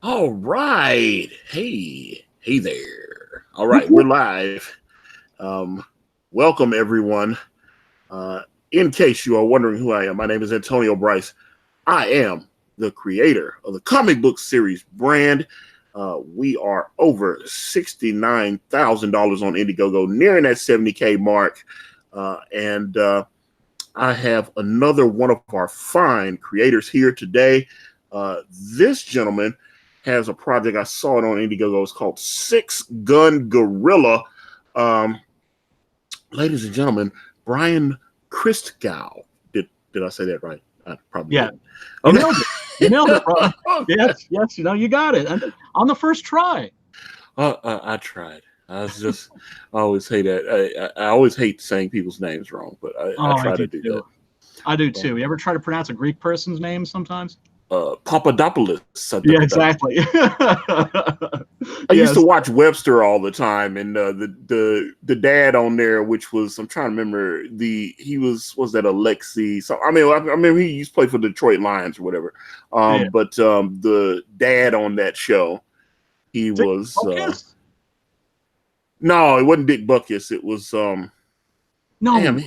All right. Hey there. All Whoop, right, we're whoop. live. Um, Welcome, everyone. In case you are wondering who I am, my name is Antonio Bryce. I am the creator of the comic book series brand. We are over $69,000 on Indiegogo, nearing that 70K mark. And I have another one of our fine creators here today. This gentleman has a project. I saw it on Indiegogo. It's called Six Gun Gorilla. Um, Ladies and gentlemen, Brian Christgau. Did I say that right? I probably Yeah, didn't. you Okay. nailed it. You nailed it, bro. Okay. Yes, you got it. And on the first try. I tried. I always hate that. I always hate saying people's names wrong, but I Oh, I try to do do that. too. I do Well, too. You ever try to pronounce a Greek person's name sometimes? Papadopoulos. Yeah, exactly. I used to Yes. watch Webster all the time, and the dad on there, which was I'm trying to remember he was that Alexi. So I remember he used to play for the Detroit Lions or whatever. Yeah. But the dad on that show, he Dick was Focus? no, it wasn't Dick Buckus. It was damn No.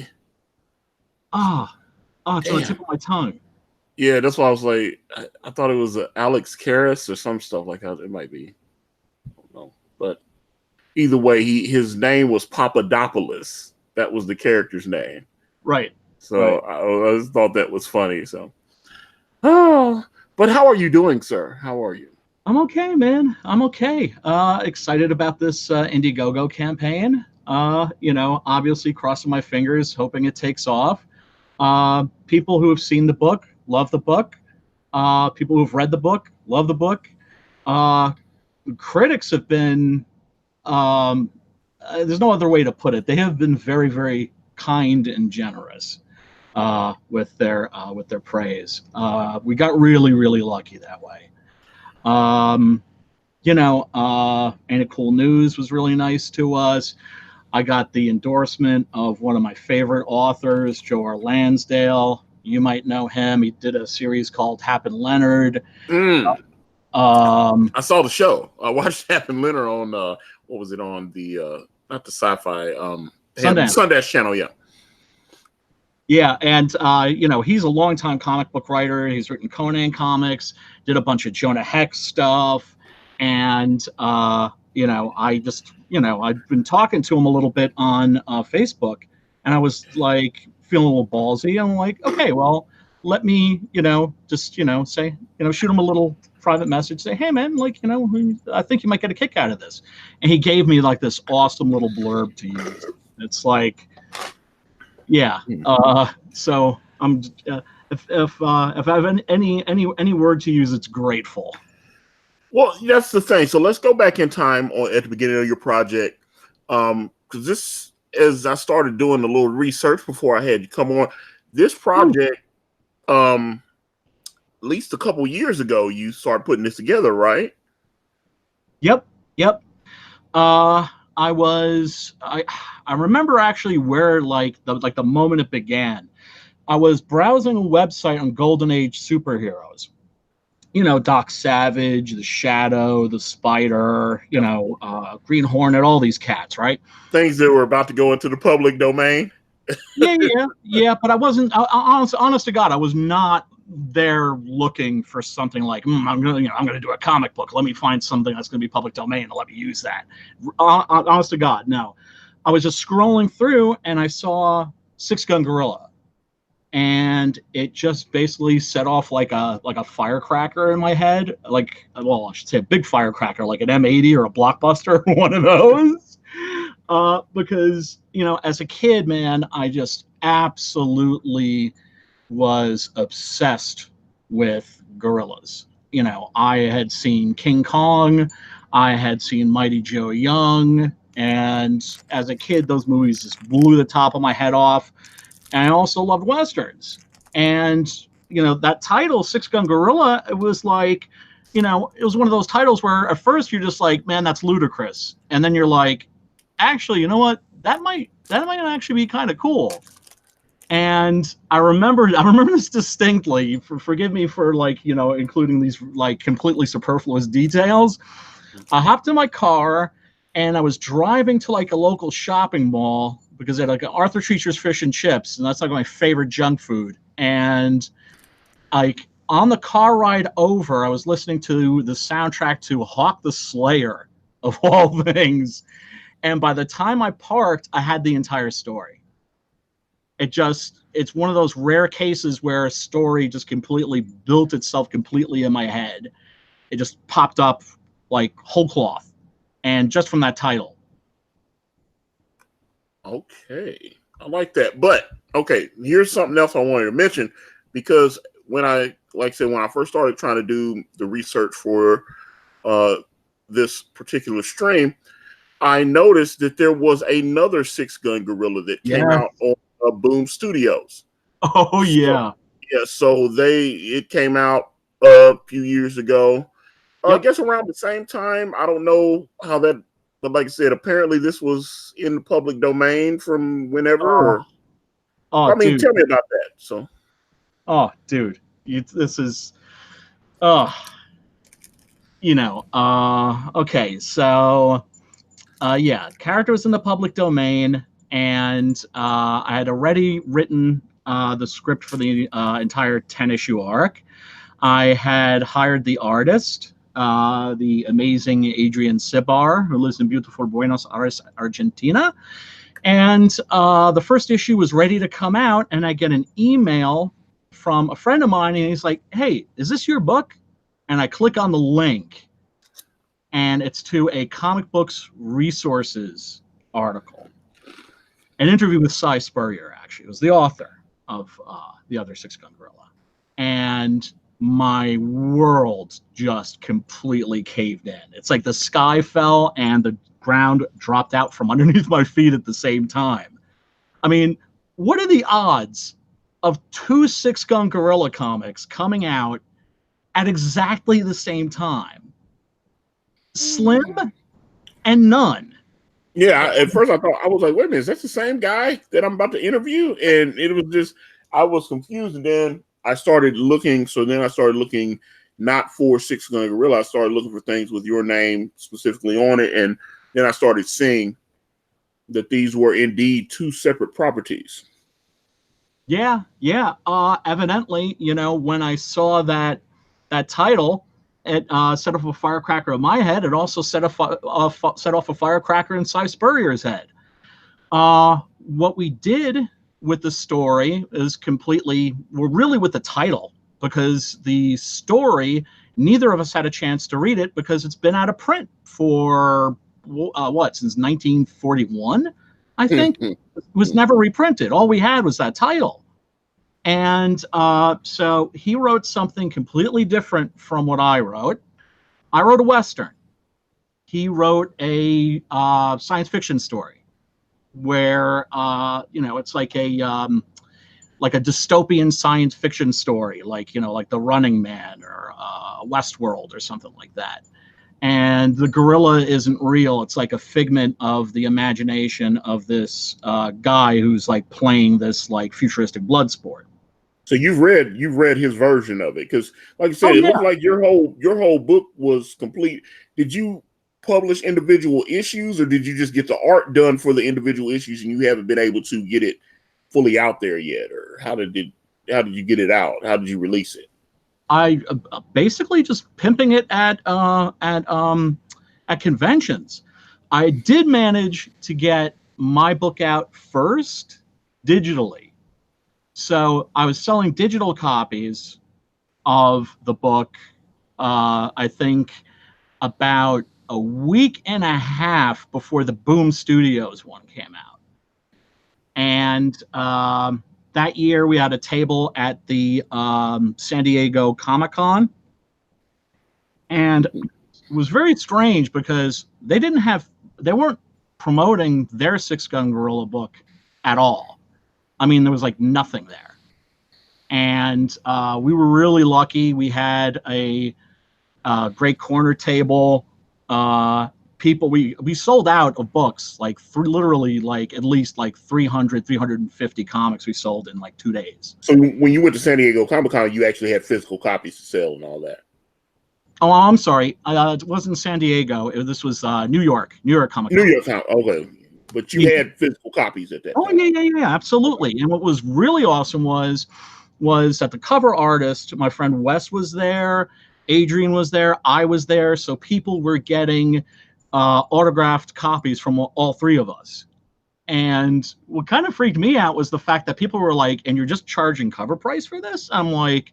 Ah, it's on the damn tip of my tongue. yeah. That's why I was like I thought it was Alex Karras or some stuff like that. It might be, I don't know, but either way, his name was Papadopoulos. That was the character's name. Right. So Right. I just thought that was funny. So, oh, but how are you doing, sir? How are you? I'm okay, man. I'm okay. Excited about this Indiegogo campaign. Obviously crossing my fingers, hoping it takes off. People who have seen the book love the book. People who've read the book love the book. Uh, Critics have been, um, there's no other way to put it. They have been very, very kind and generous with their praise. We got really, really lucky that way. Um, Ain't It Cool News was really nice to us. I got the endorsement of one of my favorite authors, Joe R. Lansdale. You might know him. He did a series called Happen Leonard. Mm, Um, I saw the show. I watched Happen Leonard on what was it on the not the sci-fi they had Sundance. Sundance Channel. Yeah, Yeah, and he's a longtime comic book writer. He's written Conan comics, did a bunch of Jonah Hex stuff, and I've been talking to him a little bit on Facebook, and I was like feeling a little ballsy. I'm like, okay, well, let me, just say, shoot him a little private message, say, hey man, like, I think you might get a kick out of this, and he gave me like this awesome little blurb to use. It's like, yeah. Hmm. So I'm if I have any word to use, it's grateful. Well, that's the thing. So let's go back in time at the beginning of your project, because this, as I started doing a little research before I had you come on, this Ooh. project, um, at least a couple years ago, you started putting this together, right? Yep. Yep. Uh, I remember actually where like the moment it began. I was browsing a website on Golden Age superheroes. Doc Savage, the Shadow, the Spider, Yep. Green Hornet, all these cats, right? Things that were about to go into the public domain. Yeah. But I wasn't. Honest to God, I was not there looking for something like I'm gonna do a comic book. Let me find something that's gonna be public domain and let me use that. Honest to God, no. I was just scrolling through and I saw Six Gun Gorilla, and it just basically set off like a firecracker in my head. Like, well, I should say a big firecracker, like an M80 or a Blockbuster, one of those. Because as a kid, man, I just absolutely was obsessed with gorillas. I had seen King Kong, I had seen Mighty Joe Young, and as a kid, those movies just blew the top of my head off. And I also loved westerns. And that title, Six Gun Gorilla, it was like, it was one of those titles where at first you're just like, man, that's ludicrous, and then you're like, actually, you know what? That might actually be kind of cool. And I remember this distinctly. Forgive me for including these completely superfluous details. I hopped in my car and I was driving to a local shopping mall because they had Arthur Treacher's Fish and Chips, and that's my favorite junk food. And on the car ride over, I was listening to the soundtrack to Hawk the Slayer, of all things. And by the time I parked, I had the entire story. It's one of those rare cases where a story just completely built itself completely in my head. It just popped up like whole cloth, and just from that title. Okay, I like that. But okay, here's something else I wanted to mention, because when I first started trying to do the research for this particular stream, I noticed that there was another Six Gun Gorilla that came out on Boom Studios. Oh yeah. So it came out a few years ago. I guess around the same time. I don't know how that, but like I said, apparently this was in the public domain from whenever. I mean, dude. tell me about that. So. Oh, dude, this is, okay, so, character was in the public domain, and I had already written the script for the entire 10-issue arc. I had hired the artist, the amazing Adrian Sibar, who lives in beautiful Buenos Aires, Argentina. And the first issue was ready to come out, and I get an email from a friend of mine, and he's like, "Hey, is this your book?" And I click on the link, and it's to a comic books resources article. An interview with Cy Spurrier, actually. It was the author of the other Six Gun Gorilla. And my world just completely caved in. It's like the sky fell and the ground dropped out from underneath my feet at the same time. I mean, what are the odds of two Six Gun Gorilla comics coming out at exactly the same time? Slim and none. Yeah, at first I was like, wait a minute, is that the same guy that I'm about to interview? And it was just, I was confused. And then I started looking. So then I started looking not for Six Gun Gorilla. I started looking for things with your name specifically on it. And then I started seeing that these were indeed two separate properties. Yeah. Evidently, when I saw that title, it set off a firecracker in my head. It also set off a firecracker in Cy Spurrier's head. What we did with the story is we're really with the title, because the story, neither of us had a chance to read it because it's been out of print for since 1941, I think. It was never reprinted. All we had was that title. And so he wrote something completely different from what I wrote. I wrote a Western. He wrote a science fiction story where, it's like a dystopian science fiction story, like The Running Man or Westworld or something like that. And the gorilla isn't real. It's like a figment of the imagination of this guy who's playing this futuristic blood sport. So you've read his version of it, because, like I said, it looked like your whole book was complete. Did you publish individual issues, or did you just get the art done for the individual issues and you haven't been able to get it fully out there yet? Or how did you get it out? How did you release it? I basically just pimping it at conventions. I did manage to get my book out first digitally. So I was selling digital copies of the book, I think about a week and a half before the Boom Studios one came out. And that year we had a table at the San Diego Comic-Con. And it was very strange because they weren't promoting their Six Gun Gorilla book at all. I mean, there was nothing there. And we were really lucky. We had a great corner table. people, we sold out of books, like literally like at least like 350 comics we sold in like 2 days. So when you went to San Diego Comic-Con, you actually had physical copies to sell and all that. Oh, I'm sorry. It wasn't San Diego. This was New York Comic-Con. New York Comic, okay. But you had physical copies at that time. Yeah, absolutely. And what was really awesome was that the cover artist, my friend Wes, was there, Adrian was there, I was there, so people were getting autographed copies from all three of us. And what kind of freaked me out was the fact that people were like, "And you're just charging cover price for this?" I'm like,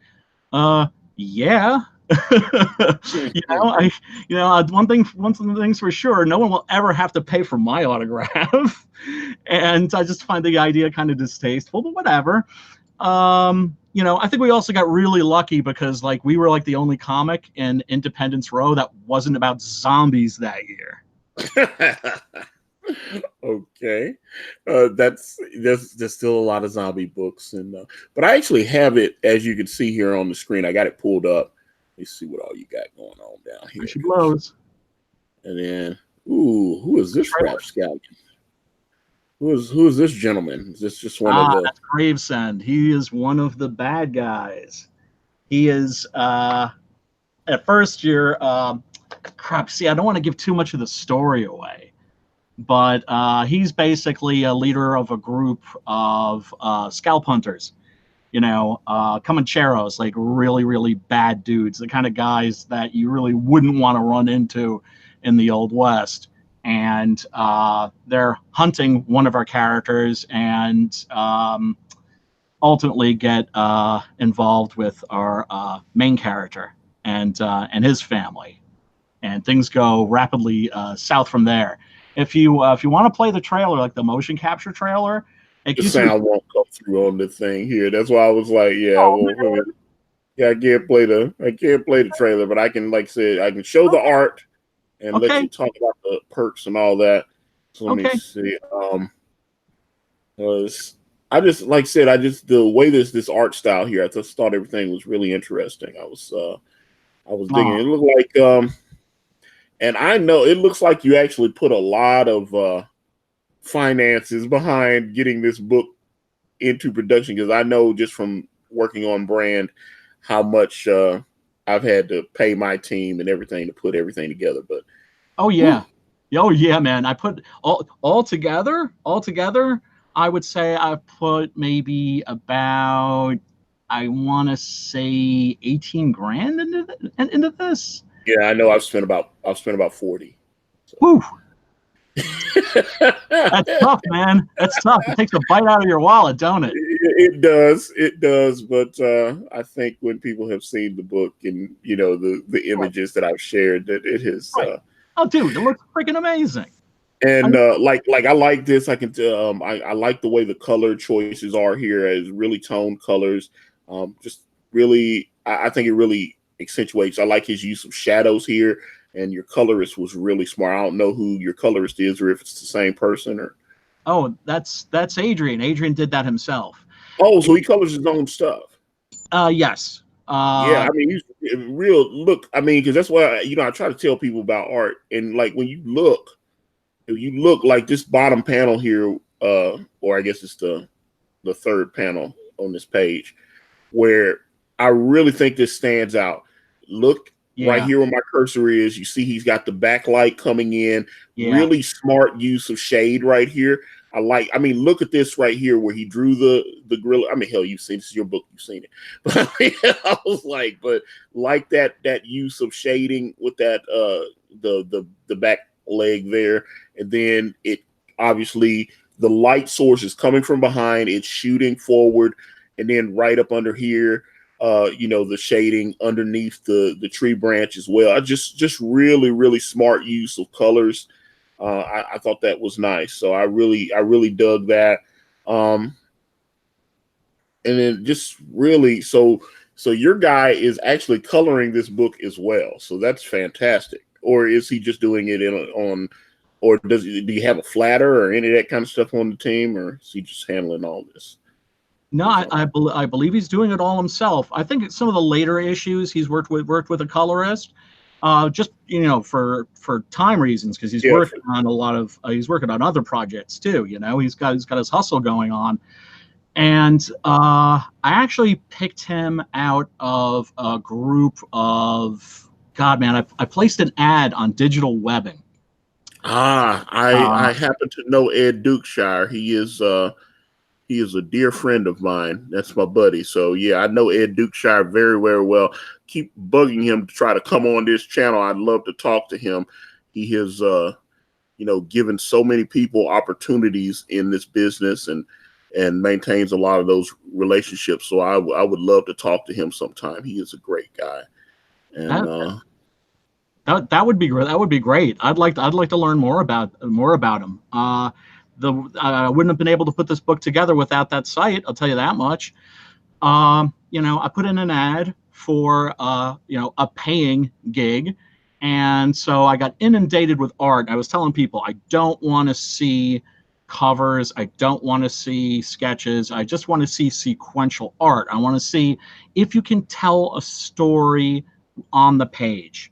yeah. One of the things for sure, no one will ever have to pay for my autograph. And I just find the idea kind of distasteful, but whatever. I think we also got really lucky because like we were like the only comic in Independence Row that wasn't about zombies that year. Okay, there's still a lot of zombie books, but I actually have it, as you can see here on the screen. I got it pulled up. Let's see what all you got going on down here. She blows. And then, who is this rapscallion? Who is this gentleman? Is this just one of the? That's Gravesend. He is one of the bad guys. He is at first you're crap. See, I don't want to give too much of the story away, but he's basically a leader of a group of scalp hunters. Comancheros, like really, really bad dudes, the kind of guys that you really wouldn't want to run into in the Old West. And they're hunting one of our characters and ultimately get involved with our main character and his family. And things go rapidly south from there. If you want to play the trailer, like the motion capture trailer, the sound won't come through on the thing here. That's why I was like, I can't play the trailer, but I can, like I said, I can show the art and let you talk about the perks and all that. So let me see. I just, like I said, the way this art style here, I just thought everything was really interesting. I was digging. It looked like, and I know it looks like you actually put a lot of finances behind getting this book into production, because I know just from working on brand how much I've had to pay my team and everything to put everything together. But man, I put all together I would say I put maybe about, I want to say 18 grand into this. Yeah, I know I've spent about 40. So. Woo. That's tough, man. That's tough. It takes a bite out of your wallet, don't it? It does. But I think when people have seen the book and the images that I've shared, that it has. Right. Oh, dude, it looks freaking amazing. And like I like this. I can I like the way the color choices are here, as really toned colors. Just really, I think it really accentuates. I like his use of shadows here. And your colorist was really smart. I don't know who your colorist is, or if it's the same person, or. Oh, that's Adrian. Adrian did that himself. Oh, so he colors his own stuff. Yes. Yeah, I mean, he's real. Look, I mean, because that's why I try to tell people about art, and like when you look like this bottom panel here, or I guess it's the third panel on this page, where I really think this stands out. Look. Yeah. Right here where my cursor is, you see he's got the backlight coming in. Yeah. Really smart use of shade right here. Look at this right here where he drew the gorilla. I mean, hell, you've seen this is your book, you've seen it. But I was like, that use of shading with that the back leg there, and then it obviously the light source is coming from behind, it's shooting forward, and then right up under here. The shading underneath the tree branch as well. I just really, really smart use of colors. I thought that was nice. So I really dug that. And then just really, so your guy is actually coloring this book as well. So that's fantastic. Or is he just doing it or do you have a flatter or any of that kind of stuff on the team, or is he just handling all this? No, I believe he's doing it all himself. I think some of the later issues he's worked with a colorist, just for time reasons, because he's Yeah. working on a lot of he's working on other projects too. He's got his hustle going on, and I actually picked him out of a group of God, man. I placed an ad on digital webbing. I happen to know Ed Dukeshire. He is a dear friend of mine. That's my buddy. So yeah, I know Ed Dukeshire very, very well. Keep bugging him to try to come on this channel. I'd love to talk to him. He has given so many people opportunities in this business and maintains a lot of those relationships. So I would love to talk to him sometime. He is a great guy. And that would be great. That would be great. I'd like to learn more about him. I wouldn't have been able to put this book together without that site. I'll tell you that much. I put in an ad for a paying gig, and so I got inundated with art. I was telling people I don't want to see covers. I don't want to see sketches. I just want to see sequential art. I want to see if you can tell a story on the page.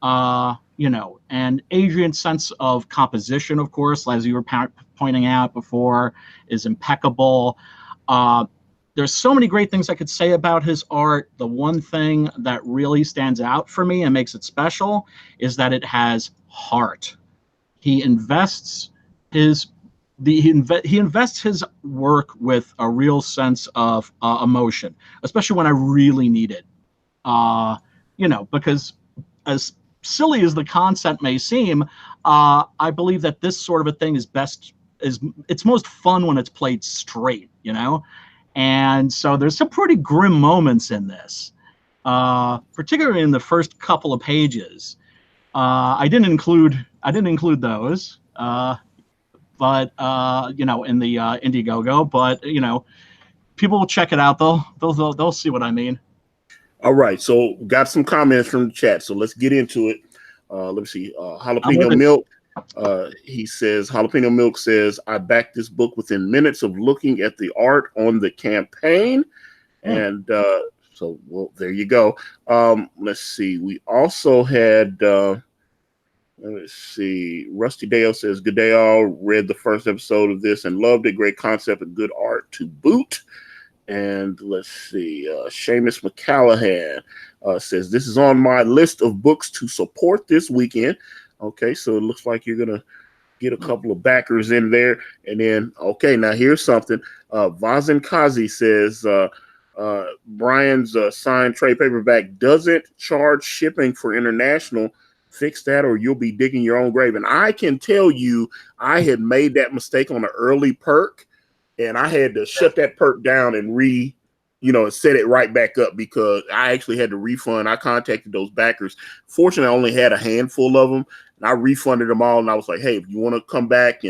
And Adrian's sense of composition, of course, as you were pointing out before, is impeccable. There's so many great things I could say about his art. The one thing that really stands out for me and makes it special is that it has heart. He invests his work with a real sense of emotion, especially when I really need it. Because as silly as the concept may seem, I believe that this sort of a thing it's most fun when it's played straight, And so there's some pretty grim moments in this, particularly in the first couple of pages. I didn't include those, but in the Indiegogo. But people will check it out. They'll see what I mean. All right, so got some comments from the chat, so let's get into it. Let me see. Jalapeno Milk. He says, Jalapeno Milk says, I backed this book within minutes of looking at the art on the campaign. And so, well, there you go. Let's see. We also had, let's see. Rusty Dale says, good day all. Read the first episode of this and loved it. Great concept and good art to boot. And let's see, Seamus McCallahan says, this is on my list of books to support this weekend. Okay, so it looks like you're going to get a couple of backers in there. And then, okay, now here's something. Vazin Kazi says, Brian's signed trade paperback doesn't charge shipping for international. Fix that or you'll be digging your own grave. And I can tell you, I had made that mistake on an early perk. And I had to shut that perk down and set it right back up because I actually had to refund. I contacted those backers. Fortunately, I only had a handful of them, and I refunded them all. And I was like, hey, if you want to come back,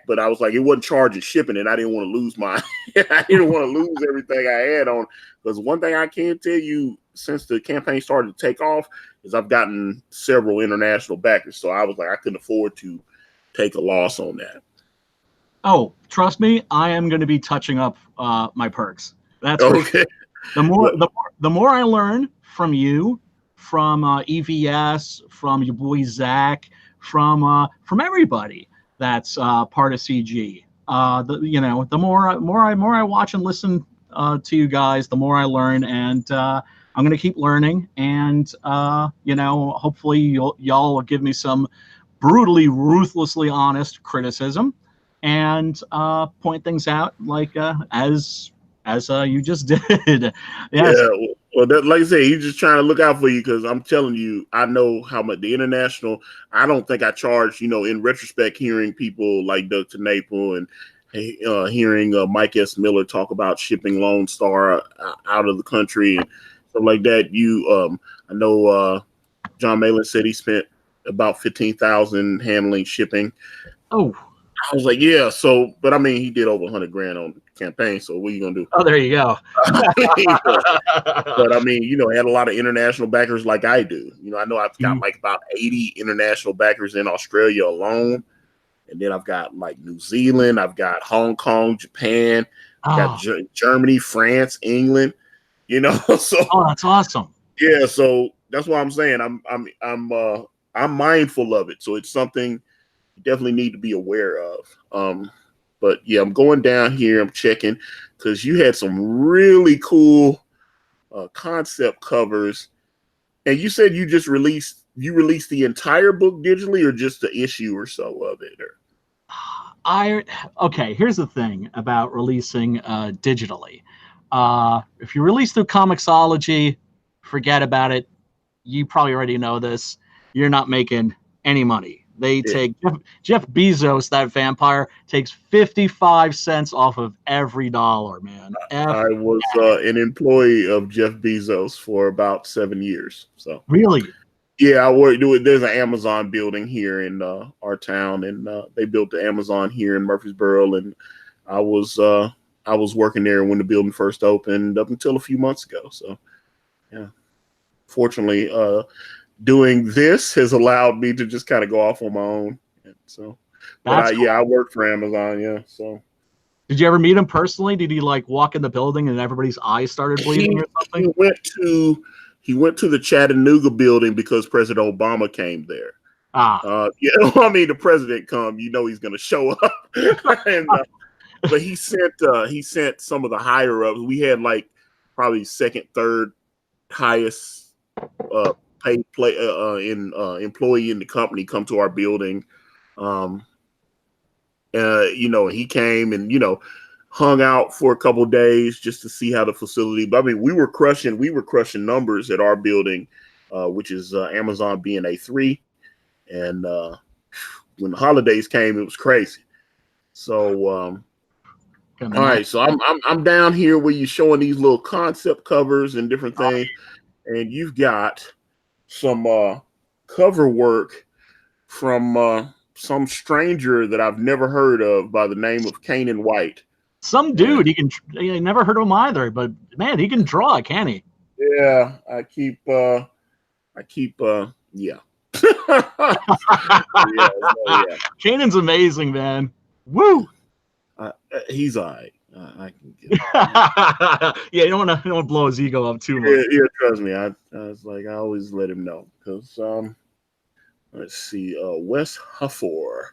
but I was like, it wasn't charging shipping, and I didn't want to lose I didn't want to lose everything I had on. Because one thing I can tell you since the campaign started to take off is I've gotten several international backers. So I was like, I couldn't afford to take a loss on that. Oh, trust me, I am going to be touching up my perks. That's okay. The more I learn from you, from EVS, from your boy Zach, from everybody that's part of CG. The more I watch and listen to you guys, the more I learn, and I'm going to keep learning. And hopefully y'all will give me some brutally, ruthlessly honest criticism. And point things out like as you just did. Yes. Yeah, well, like I say, he's just trying to look out for you because I'm telling you, I know how much the international. I don't think I charge. In retrospect, hearing people like Dr. Naple and hearing Mike S. Miller talk about shipping Lone Star out of the country and stuff like that. I know John Malin said he spent about $15,000 handling shipping. Oh. I was like, yeah. So, but I mean, he did over $100,000 on the campaign. So, what are you gonna do? Oh, there you go. But I mean, I had a lot of international backers like I do. I know I've got like about 80 international backers in Australia alone, and then I've got like New Zealand, I've got Hong Kong, Japan, I've got Germany, France, England. So. Oh, that's awesome. Yeah. So that's what I'm saying. I'm mindful of it, so it's something you definitely need to be aware of. But yeah, I'm going down here. I'm checking because you had some really cool concept covers, and you said you released the entire book digitally, or just the issue or so of it. Or... Okay, here's the thing about releasing digitally. If you release through Comixology, forget about it. You probably already know this. You're not making any money. They take Jeff Bezos, that vampire, takes 55 cents off of every dollar, man. I was an employee of Jeff Bezos for about 7 years. So really, yeah, I work. There's an Amazon building here in our town, and they built the Amazon here in Murfreesboro, and I was working there when the building first opened up until a few months ago. So yeah, fortunately, doing this has allowed me to just kind of go off on my own. And so, but cool. I worked for Amazon. Yeah. So, did you ever meet him personally? Did he like walk in the building and everybody's eyes started bleeding or something? He went to the Chattanooga building because President Obama came there. Yeah, I mean, the president come, you know, he's going to show up. And, but he sent some of the higher ups. We had like probably second, third highest paid employee in the company come to our building. You know, he came and, you know, hung out for a couple of days just to see how the facility. But I mean, we were crushing numbers at our building, which is Amazon being A3. And when the holidays came, it was crazy. So, all right. So I'm down here where you're showing these little concept covers and different things, and you've got some cover work from some stranger that I've never heard of by the name of Kanan White. Some dude, I never heard of him either, but man, he can draw, can't he? Yeah, I keep, yeah. Yeah. Kanan's amazing, man. Woo! He's all right. I can get yeah, you don't want to blow his ego up too much. Yeah, trust me. I was like, I always let him know because let's see, Wes Huffor,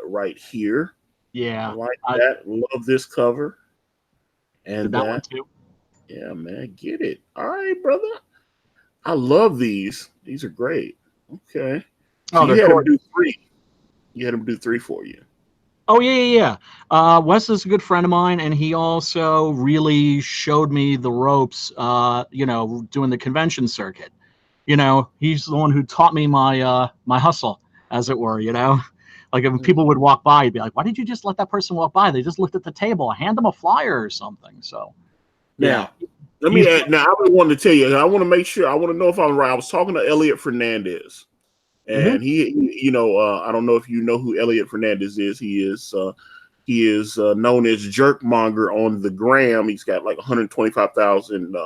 right here. Yeah, I like that. Love this cover. And that one too. Yeah, man, get it. All right, brother. I love these. These are great. Okay. So you had him do 3. You had him do 3 for you. Oh yeah. Wes is a good friend of mine, and he also really showed me the ropes. You know, doing the convention circuit. You know, he's the one who taught me my my hustle, as it were. You know, like if people would walk by, he'd be like, "Why did you just let that person walk by? They just looked at the table. Hand them a flyer or something." So, yeah. Let me add, now, I want to tell you, I want to make sure, I want to know if I'm right. I was talking to Elliot Fernandez, and he, you know, I don't know if you know who Elliot Fernandez is. He is known as Jerkmonger on the gram. He's got like 125,000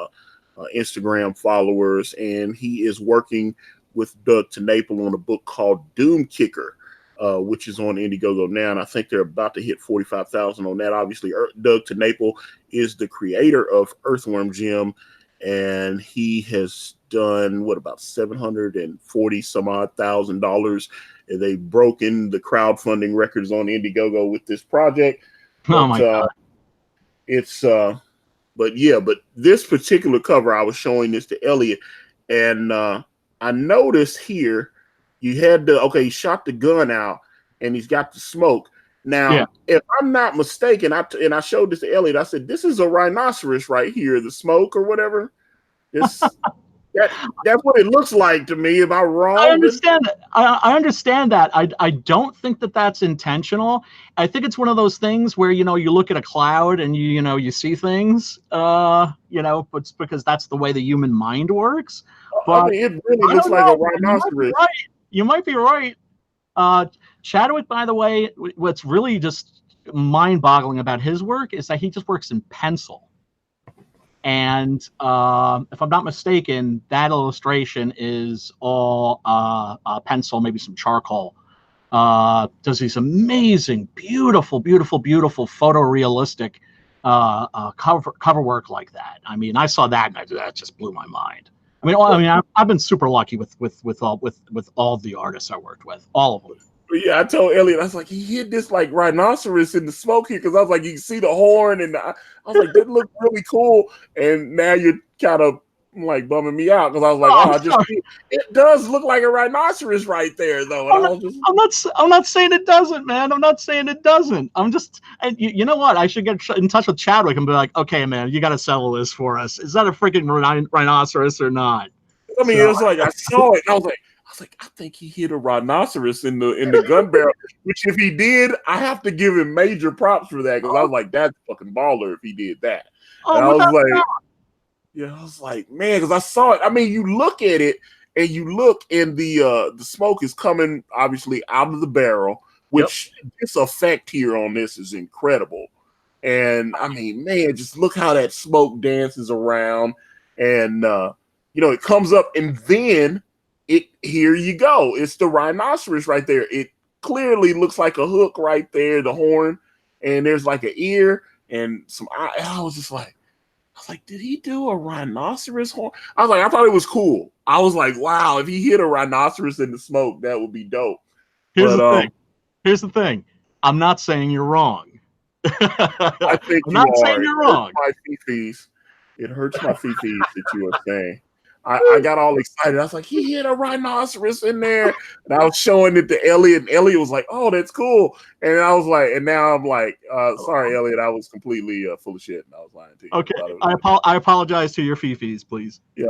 Instagram followers, and he is working with Doug TeNapel on a book called Doom Kicker, which is on Indiegogo now, and I think they're about to hit 45,000 on that. Obviously, Doug TeNapel is the creator of Earthworm Jim, and he has done about $740 some odd thousand. And they've broken the crowdfunding records on Indiegogo with this project. Oh my God! But this particular cover, I was showing this to Elliot, and I noticed here. You had he shot the gun out and he's got the smoke. Now, if I'm not mistaken, I showed this to Elliot. I said, this is a rhinoceros right here, the smoke or whatever. That's what it looks like to me. Am I wrong? I understand that. I understand that. I don't think that that's intentional. I think it's one of those things where, you know, you look at a cloud and you see things, you know, but it's because that's the way the human mind works. But I mean, it really looks like a rhinoceros. You might be right. Chadwick, by the way, what's really just mind-boggling about his work is that he just works in pencil. And if I'm not mistaken, that illustration is all pencil, maybe some charcoal. Does these amazing, beautiful photorealistic cover work like that. I mean, I saw that and that just blew my mind. I've been super lucky with all the artists I worked with, all of them. Yeah, I told Elliot, I was like, he hit this like rhinoceros in the smoke here because I was like, you can see the horn, and I was like, that looked really cool. And now you're kind of like bumming me out because I was like, it does look like a rhinoceros right there, though. And I'm not saying it doesn't, man. I'm not saying it doesn't. And you know what? I should get in touch with Chadwick and be like, okay, man, you got to settle this for us. Is that a freaking rhinoceros or not? I mean, it was like I saw it, and I was like, I think he hit a rhinoceros in the gun barrel. Which, if he did, I have to give him major props for that because I was like, that's fucking baller if he did that. And I was like, man, because I saw it. I mean, you look at it, and you look, and the smoke is coming obviously out of the barrel, which this effect here on this is incredible. And I mean, man, just look how that smoke dances around, and it comes up, and then here you go. It's the rhinoceros right there. It clearly looks like a hook right there, the horn, and there's like an ear and some eye. I was like, did he do a rhinoceros horn? I thought it was cool. I was like, wow, if he hit a rhinoceros in the smoke, that would be dope. Here's the thing. I'm not saying you're wrong. I think I'm not saying you're wrong. It hurts my fifis that you are saying. I got all excited. I was like, he hit a rhinoceros in there. And I was showing it to Elliot, and Elliot was like, oh, that's cool. And I was like, and now I'm like, sorry, Elliot, I was completely full of shit, and I was lying to you. Okay, I apologize to your fifis, please. Yeah,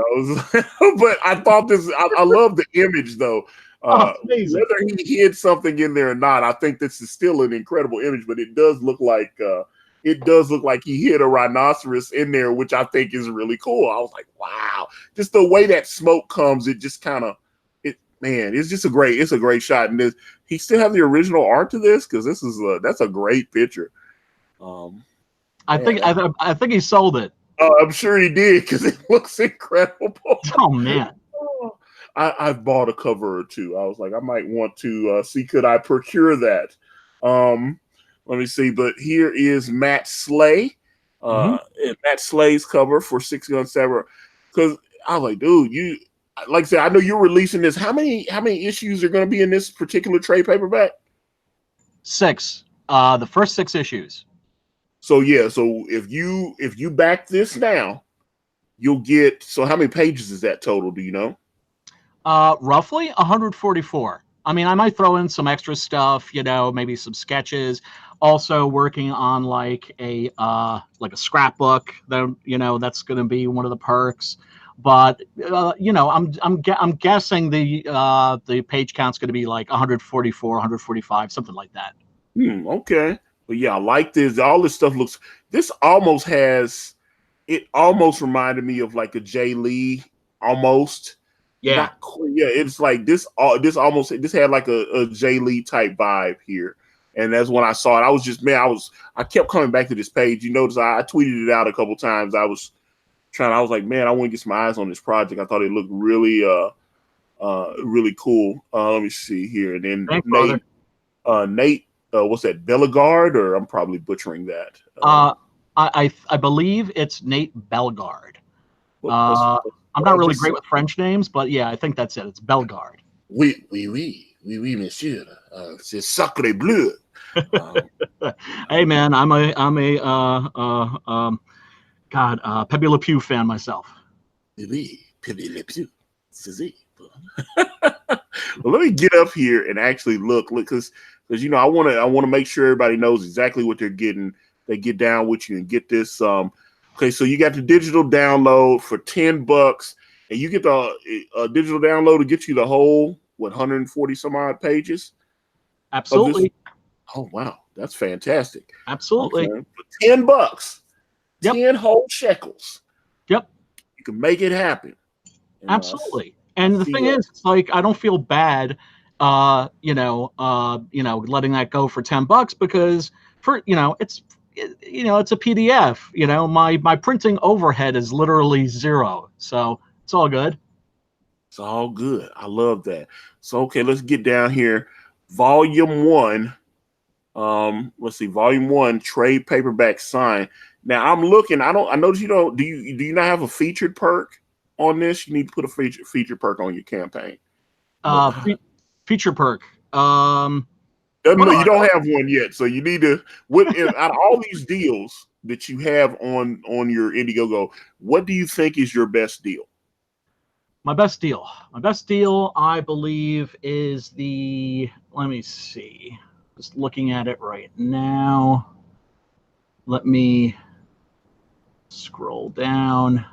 but I thought I love the image, though. Whether he hid something in there or not, I think this is still an incredible image, but it does look like he hit a rhinoceros in there, which I think is really cool. I was like, wow, just the way that smoke comes, it just kind of, it's just a great shot. And he still have the original art to this, because that's a great picture. I think he sold it. I'm sure he did, because it looks incredible. Oh man. I've bought a cover or two. I was like, I might want to see, could I procure that? Let me see, but here is Matt Slay. Matt Slay's cover for Six Gun Samurai. Because I was like, dude, you, like I said, I know you're releasing this. How many issues are going to be in this particular trade paperback? 6. The first 6 issues. So yeah, so if you back this now, you'll get. So how many pages is that total? Do you know? Roughly 144. I mean, I might throw in some extra stuff, maybe some sketches. Also working on like a scrapbook. That that's going to be one of the perks. But I'm guessing the page count's going to be like 144, 145, something like that. Okay, but yeah, I like this. All this stuff looks. This almost has. It almost reminded me of like a Jay Lee almost. Yeah, it's like this had like a Jay Lee type vibe here, and that's when I saw it. I kept coming back to this page. You notice I tweeted it out a couple times. I was like, man, I want to get some eyes on this project. I thought it looked really really cool. Let me see here, and then Nate, what's that, Bellegarde, or I'm probably butchering that. I believe it's Nate Bellegarde. I'm not really great with French names, but yeah, I think that's it. It's Bellegarde. Oui, monsieur. C'est sacré bleu. Hey, man, I'm a Pepe Le Pew fan myself. Oui, Pepe Le Pew. Well, let me get up here and actually look, because I want to make sure everybody knows exactly what they're getting. They get down with you and get this. Okay, so you got the digital download for $10, and you get the digital download to get you the whole 140 some odd pages. Absolutely. Oh wow, that's fantastic. Absolutely. Okay. For $10, 10 whole shekels. Yep. You can make it happen. Absolutely. And the thing is, it's like I don't feel bad, letting that go for $10 because it's a PDF. My printing overhead is literally 0, so it's all good. It's all good. I love that. So okay, let's get down here. Volume 1. Let's see. Volume 1 trade paperback sign. Now I'm looking. I noticed you don't. Do you not have a featured perk? on this? You need to put a feature perk on your campaign. Feature perk. No, you don't have one yet, so you need to. Out of all these deals that you have on your Indiegogo, what do you think is your best deal? My best deal, I believe, is the. Let me see. Just looking at it right now. Let me scroll down.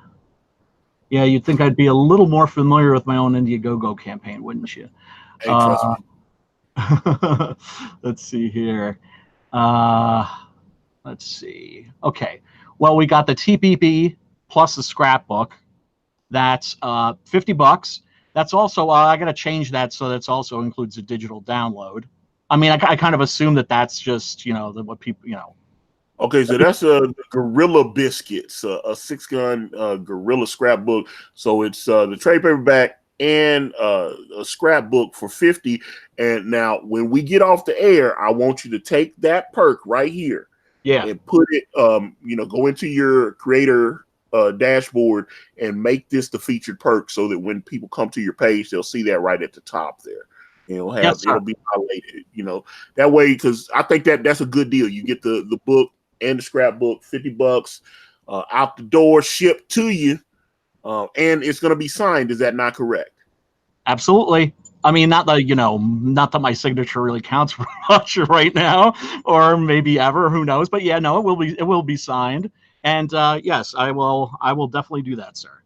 Yeah, you'd think I'd be a little more familiar with my own Indiegogo campaign, wouldn't you? Hey, trust me. Let's see here. Let's see. Okay. Well, we got the TPP plus the scrapbook. That's $50. That's also I got to change that so that also includes a digital download. I mean, I kind of assume that that's just what people Okay, so that's a Gorilla Biscuits, a 6-gun Gorilla scrapbook. So it's the trade paperback and a scrapbook for $50. And now, when we get off the air, I want you to take that perk right here, and put it, go into your creator dashboard and make this the featured perk, so that when people come to your page, they'll see that right at the top there. It'll be highlighted, that way, because I think that's a good deal. You get the book and the scrapbook, $50 out the door, shipped to you, and it's going to be signed. Is that not correct? Absolutely. I mean, not that my signature really counts for much right now, or maybe ever. Who knows? But yeah, no, it will be signed, and yes, I will definitely do that, sir.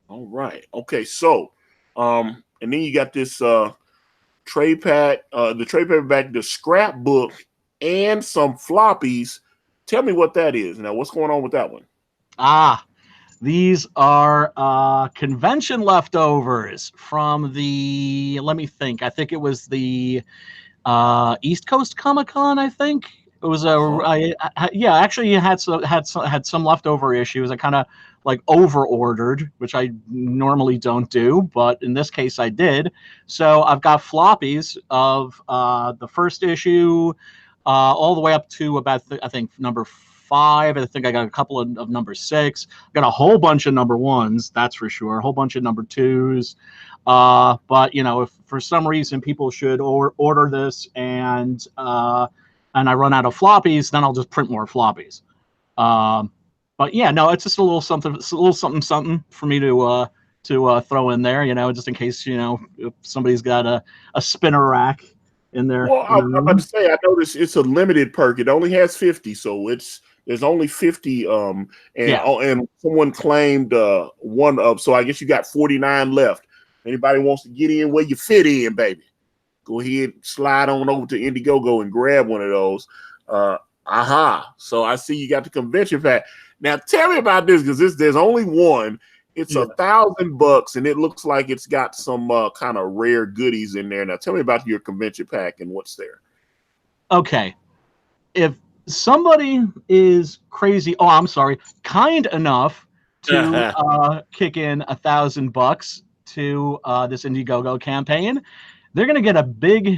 All right. Okay. So, and then you got this trade pack, the trade paperback, the scrapbook, and some floppies. Tell me what that is. Now, what's going on with that one? These are convention leftovers from the, let me think. I think it was the East Coast Comic-Con, I think. It was actually you had some leftover issues. I kind of like over-ordered, which I normally don't do, but in this case I did. So I've got floppies of the first issue all the way up to about I think number 5. I think I got a couple of number 6. Got a whole bunch of number 1s, that's for sure. A whole bunch of number 2s. But if for some reason people should order this and I run out of floppies, then I'll just print more floppies. But yeah, no, it's just a little something for me to throw in there, just in case if somebody's got a spinner rack in there. Well, I'm about to say, I noticed it's a limited perk. It only has 50, so there's only 50. And someone claimed one up, so I guess you got 49 left. Anybody wants to get in where you fit in, baby, go ahead, slide on over to Indiegogo and grab one of those. So I see you got the convention pack. Now tell me about this, because there's only one. It's $1,000, and it looks like it's got some kind of rare goodies in there. Now, tell me about your convention pack and what's there. Okay, if somebody is kind enough to kick in $1,000 to this Indiegogo campaign, they're gonna get a big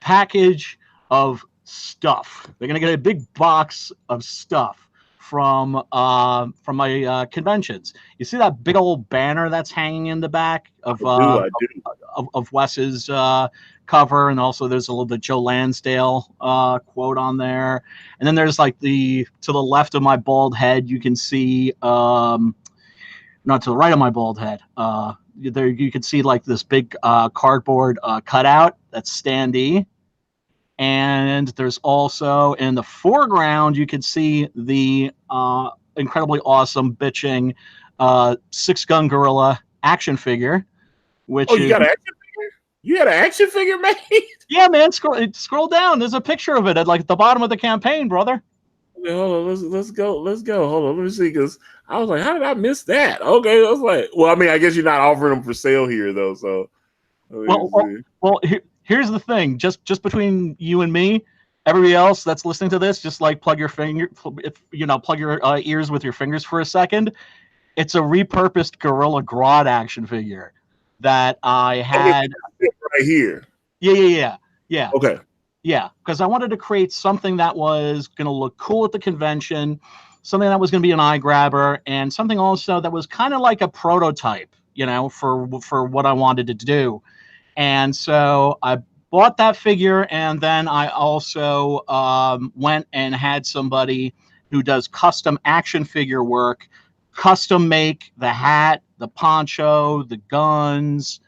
package of stuff. They're gonna get a big box of stuff from my conventions. You see that big old banner that's hanging in the back of Wes's cover, and also there's a little bit Joe Lansdale quote on there. And then there's like to the left of my bald head, you can see not to the right of my bald head. There you can see like this big cardboard cutout that's standee. And there's also in the foreground, you can see the incredibly awesome bitching 6-gun gorilla action figure. Which you got an action figure? You had an action figure made? Yeah, man. Scroll down. There's a picture of it at like the bottom of the campaign, brother. Okay, hold on. Let's go. Hold on. Let me see, because I was like, how did I miss that? Okay, I was like, well, I mean, I guess you're not offering them for sale here, though. So, here's the thing. Just between you and me, everybody else that's listening to this, just like plug your ears with your fingers for a second. It's a repurposed Gorilla Grodd action figure that I had right here. Yeah. Okay. Yeah, because I wanted to create something that was going to look cool at the convention, something that was going to be an eye grabber, and something also that was kind of like a prototype for what I wanted to do. And so I bought that figure, and then I also went and had somebody who does custom action figure work, custom make the hat, the poncho, the guns,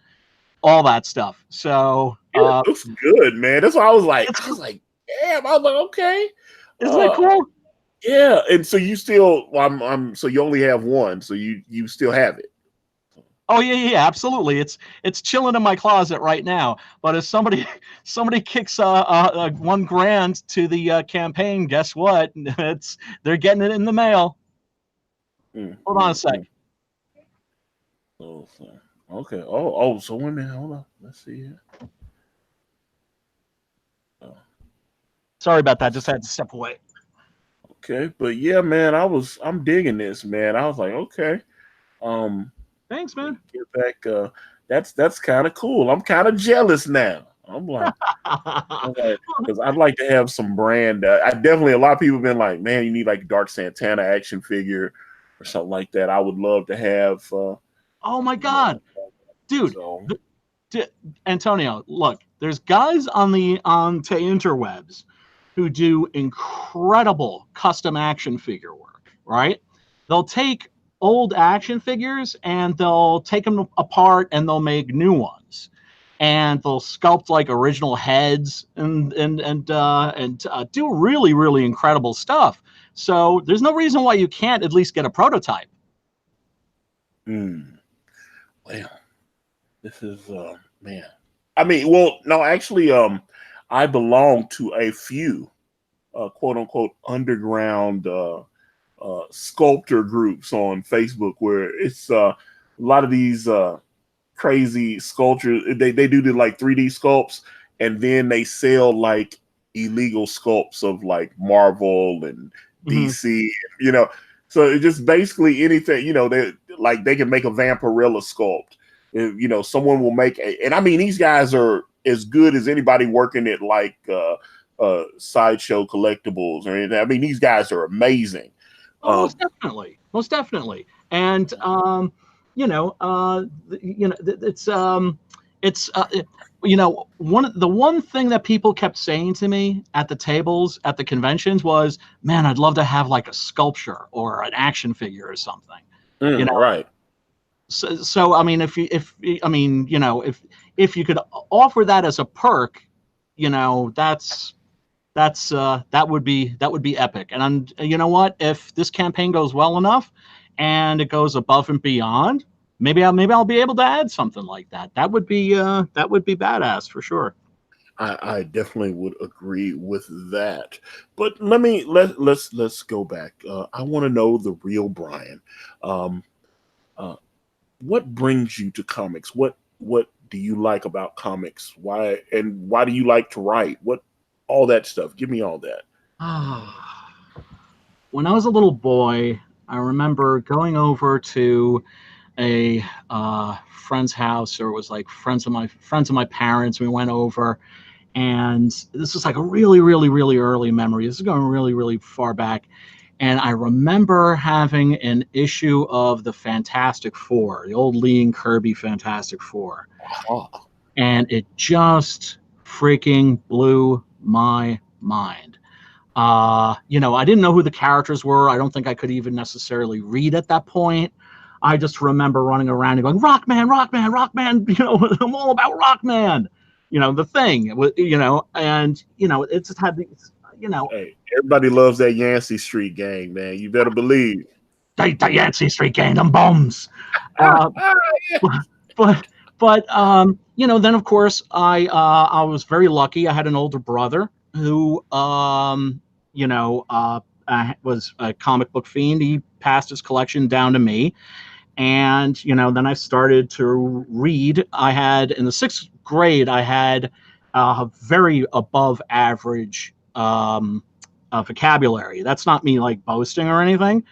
all that stuff. So It looks good, man. That's why it's I was like, damn. I was like, okay. isn't that cool? Yeah. And so you still, so you only have one, so you still have it. Oh yeah, absolutely. It's chilling in my closet right now. But if somebody kicks $1,000 to the campaign, guess what? They're getting it in the mail. Hold on a sec. Oh, okay. Oh, so wait a minute. Hold on. Let's see here. Oh, Sorry about that. Just had to step away. okay, but yeah, man, I'm digging this, man. I was like, okay. Thanks, man. Get back. That's kind of cool. I'm kind of jealous now. I'm like, because I'd like to have some brand. I definitely, a lot of people have been like, man, you need like a Dark Santana action figure or something like that. I would love to have. Oh my God, dude. So. Antonio, look, there's guys on the interwebs who do incredible custom action figure work, right? They'll take old action figures and they'll take them apart and they'll make new ones. And they'll sculpt like original heads and do really, really incredible stuff. So there's no reason why you can't at least get a prototype. Well, this is man. I mean, well, no, actually, I belong to a few quote unquote underground sculptor groups on Facebook where it's a lot of these crazy sculptures. They do like 3D sculpts, and then they sell like illegal sculpts of like Marvel and DC, So it's just basically anything, they can make a Vampirella sculpt. Someone will make and I mean, these guys are as good as anybody working at like Sideshow Collectibles or anything. I mean, these guys are amazing. Most definitely. And one thing that people kept saying to me at the tables at the conventions was, man, I'd love to have like a sculpture or an action figure or something. Right. So I mean, if you could offer that as a perk, that would be epic. And you know what? If this campaign goes well enough and it goes above and beyond, maybe I'll be able to add something like that. That would be badass for sure. I definitely would agree with that. But let's go back. I want to know the real Brian. What brings you to comics? What do you like about comics? Why do you like to write? All that stuff. Give me all that. When I was a little boy, I remember going over to a friend's house, or it was like friends of my parents. We went over, and this was like a really, really, really early memory. This is going really, really far back. And I remember having an issue of the Fantastic Four, the old Lee and Kirby Fantastic Four. Oh. And it just freaking blew my mind. I didn't know who the characters were. I don't think I could even necessarily read at that point. I just remember running around and going, Rockman, Rockman, Rockman, I'm all about Rockman. The thing, and it just had these, Hey, everybody loves that Yancey Street gang, man. You better believe. The Yancey Street gang, them bombs. But then of course I was very lucky. I had an older brother who was a comic book fiend. He passed his collection down to me, and then I started to read. I had in the 6th grade I had a very above average vocabulary. That's not me like boasting or anything,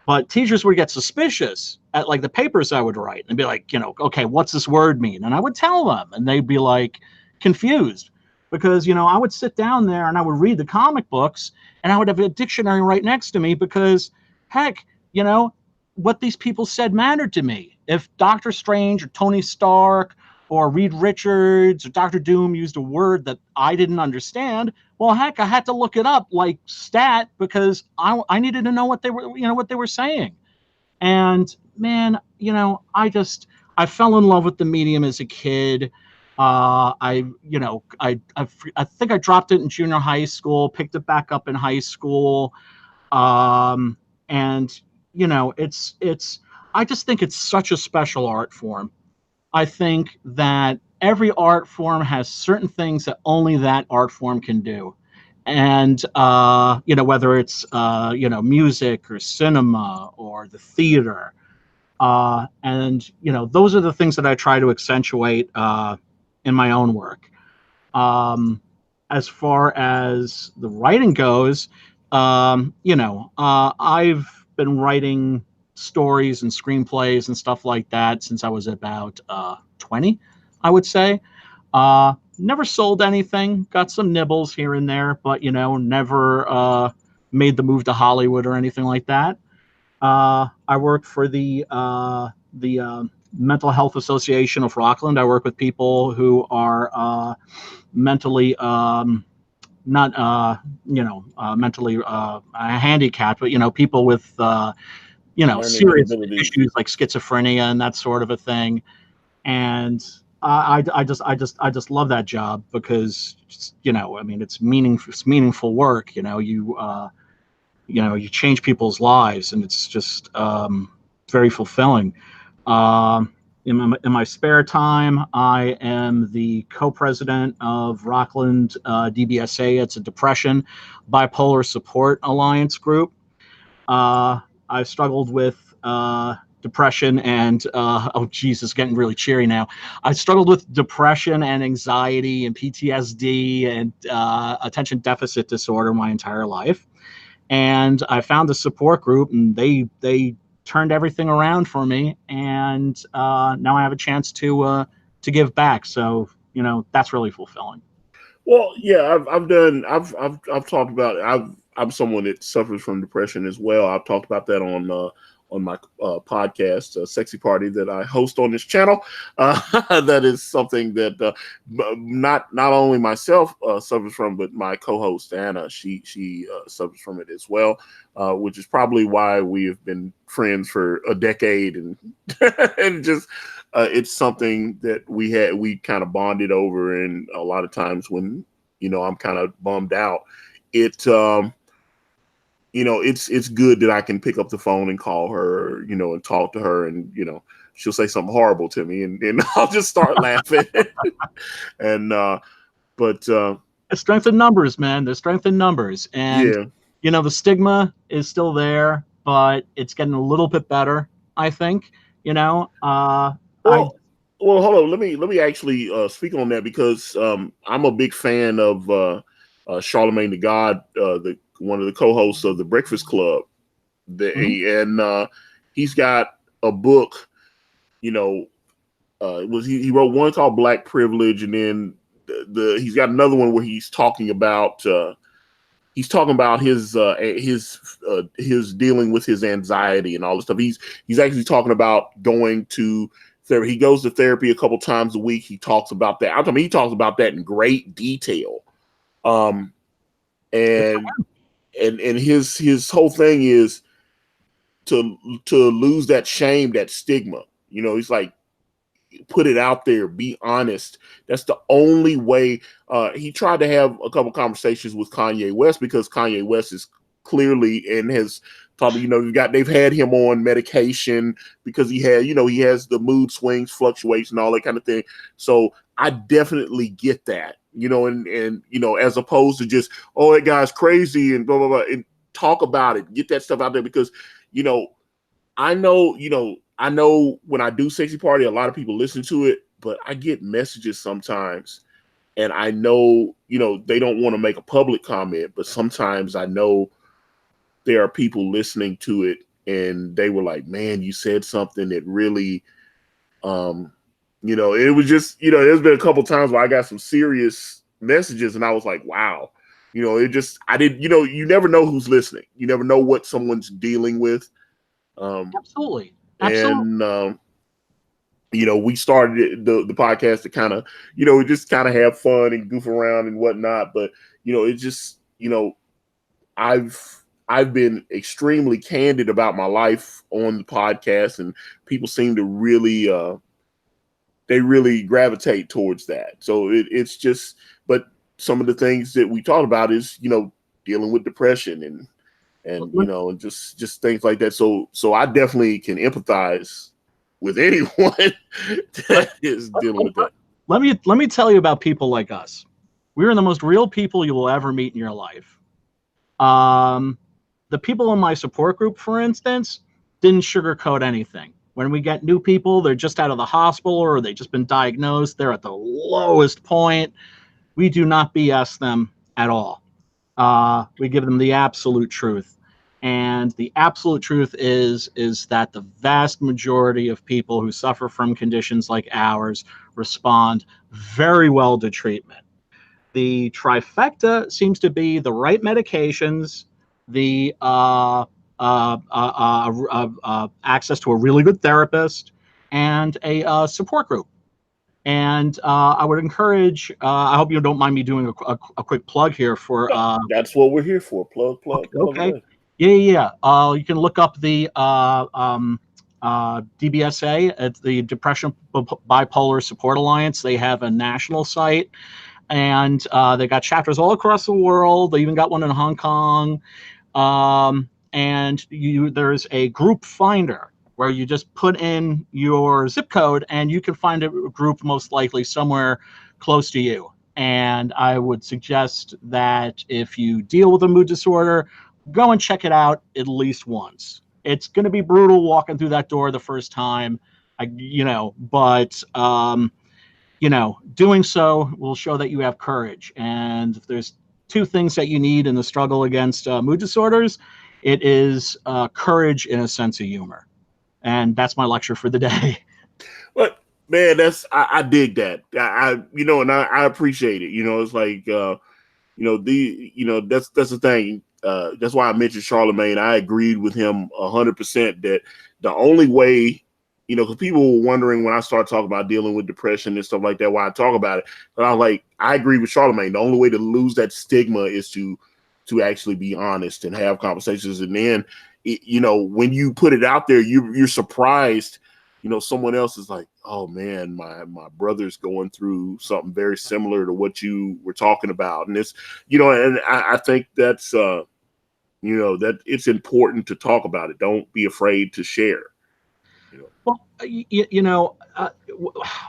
but teachers would get suspicious at like the papers I would write and be like, okay, what's this word mean? And I would tell them, and they'd be like confused because, I would sit down there and I would read the comic books and I would have a dictionary right next to me because, heck, what these people said mattered to me. if Doctor Strange or Tony Stark or Reed Richards or Doctor Doom used a word that I didn't understand, well, heck, I had to look it up like stat because I needed to know what they were saying. And man, I fell in love with the medium as a kid. I think I dropped it in junior high school, picked it back up in high school. And it's I just think it's such a special art form. I think that every art form has certain things that only that art form can do. And whether it's music or cinema or the theater, and those are the things that I try to accentuate in my own work. As far as the writing goes, I've been writing stories and screenplays and stuff like that since I was about 20, I would say. Never sold anything, got some nibbles here and there, but never made the move to Hollywood or anything like that. I work for the Mental Health Association of Rockland. I work with people who are mentally not mentally handicapped, but people with serious issues like schizophrenia and that sort of a thing. And I just love that job because it's meaningful work. You change people's lives, and it's just very fulfilling. In my spare time, I am the co-president of Rockland DBSA. It's a depression bipolar support alliance group. I've struggled with depression and oh Jesus, getting really cheery now. I struggled with depression and anxiety and PTSD and attention deficit disorder my entire life. And I found a support group, and they turned everything around for me. And now I have a chance to give back. So that's really fulfilling. Well, yeah, I've talked about it. I'm someone that suffers from depression as well. I've talked about that on my podcast, Sexy Party, that I host on this channel. That is something that not only myself suffers from, but my co-host Anna. She suffers from it as well, which is probably why we have been friends for a decade, and and just it's something that we kind of bonded over. And a lot of times when I'm kind of bummed out, it's good that I can pick up the phone and call her, and talk to her, and she'll say something horrible to me, and I'll just start laughing. And but the strength in numbers, man. The strength in numbers, and the stigma is still there, but it's getting a little bit better, I think. Well, hold on. Let me actually speak on that, because I'm a big fan of Charlemagne the God, one of the co-hosts of the Breakfast Club. And he's got a book. He wrote one called Black Privilege, and then he's got another one where he's talking about his dealing with his anxiety and all this stuff. He's actually talking about going to therapy. He goes to therapy a couple times a week. He talks about that. He talks about that in great detail. And his whole thing is to lose that shame, that stigma. He's like, put it out there, be honest. That's the only way. He tried to have a couple conversations with Kanye West, because Kanye West is clearly and has probably, they've had him on medication because he has the mood swings, fluctuation, all that kind of thing. So I definitely get that. And as opposed to just, oh, that guy's crazy and blah, blah, blah, and talk about it, get that stuff out there, because, I know when I do Sexy Party, a lot of people listen to it, but I get messages sometimes, and I know, they don't want to make a public comment, but sometimes I know there are people listening to it, and they were like, man, you said something that really, it was just, there's been a couple times where I got some serious messages, and I was like, wow, I didn't, you never know who's listening. You never know what someone's dealing with. Absolutely. And we started the podcast to kind of, just kind of have fun and goof around and whatnot. But, it just, I've been extremely candid about my life on the podcast, and people seem to really, they really gravitate towards that. So it's just, but some of the things that we talked about is, dealing with depression and and just things like that. So I definitely can empathize with anyone that is dealing with that. Let me tell you about people like us. We are the most real people you will ever meet in your life. The people in my support group, for instance, didn't sugarcoat anything. When we get new people, they're just out of the hospital or they've just been diagnosed. They're at the lowest point. We do not BS them at all. We give them the absolute truth. And the absolute truth is that the vast majority of people who suffer from conditions like ours respond very well to treatment. The trifecta seems to be the right medications, the access to a really good therapist, and a support group. And I would encourage, I hope you don't mind me doing a quick plug here for. That's what we're here for. Plug. Okay. Yeah. You can look up the DBSA, it's the Depression Bipolar Support Alliance. They have a national site, and they got chapters all across the world. They even got one in Hong Kong. And there's a group finder where you just put in your zip code and you can find a group most likely somewhere close to you. And I would suggest that if you deal with a mood disorder, go and check it out at least once. It's going to be brutal walking through that door the first time, but doing so will show that you have courage. And if there's two things that you need in the struggle against mood disorders, it is courage and a sense of humor. And that's my lecture for the day. But man, I dig that. I appreciate it. It's like that's the thing. That's why I mentioned Charlemagne. I agreed with him 100% that the only way, because people were wondering when I started talking about dealing with depression and stuff like that, why I talk about it. But I agree with Charlemagne. The only way to lose that stigma is to actually be honest and have conversations. And then, when you put it out there, you're surprised. Someone else is like, oh man, my brother's going through something very similar to what you were talking about. And it's, and I think that's, that it's important to talk about it. Don't be afraid to share. Well,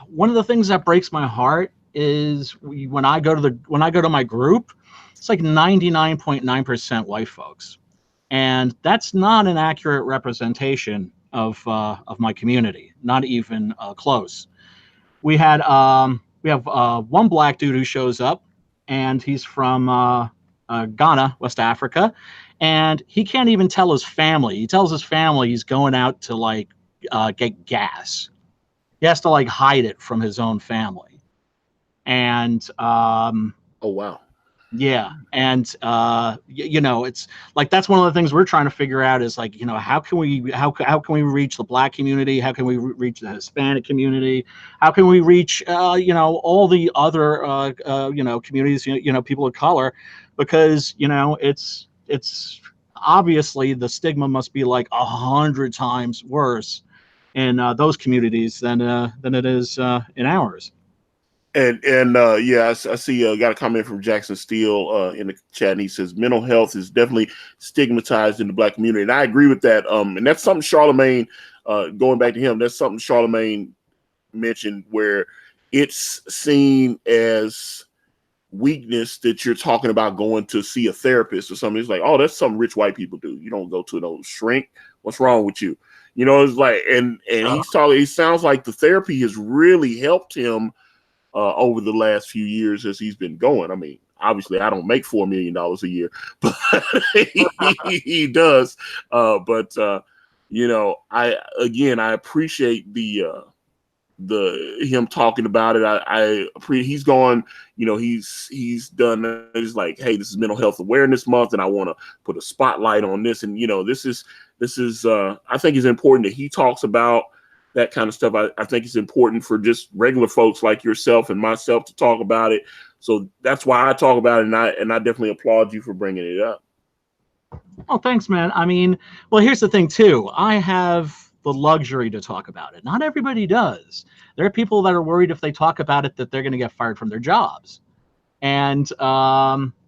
one of the things that breaks my heart is when I go to my group, it's like 99.9% white folks, and that's not an accurate representation of my community, not even close. We have one black dude who shows up, and he's from Ghana, West Africa, and he can't even tell his family. He tells his family he's going out to get gas. He has to hide it from his own family. And oh wow. Yeah. And it's like, that's one of the things we're trying to figure out is how can we reach the black community? How can we reach the Hispanic community? How can we reach all the other communities, people of color? Because it's obviously the stigma must be 100 times worse in those communities than it is in ours. And I see got a comment from Jackson Steele in the chat, and he says mental health is definitely stigmatized in the black community, and I agree with that. And that's something Charlemagne, going back to him, that's something Charlemagne mentioned, where it's seen as weakness that you're talking about going to see a therapist or something. It's like, oh, that's something rich white people do. You don't go to no shrink. What's wrong with you? It's like, and he's talking. It sounds like the therapy has really helped him over the last few years as he's been going. I mean, obviously, I don't make $4 million a year, but he does. I appreciate him talking about it. He's gone. He's done. It's like, hey, this is Mental Health Awareness Month, and I want to put a spotlight on this. And this is I think it's important that he talks about that kind of stuff. I think it's important for just regular folks like yourself and myself to talk about it. So that's why I talk about it, and I definitely applaud you for bringing it up. Oh, thanks, man. I mean, well, here's the thing too. I have the luxury to talk about it. Not everybody does. There are people that are worried if they talk about it that they're going to get fired from their jobs. And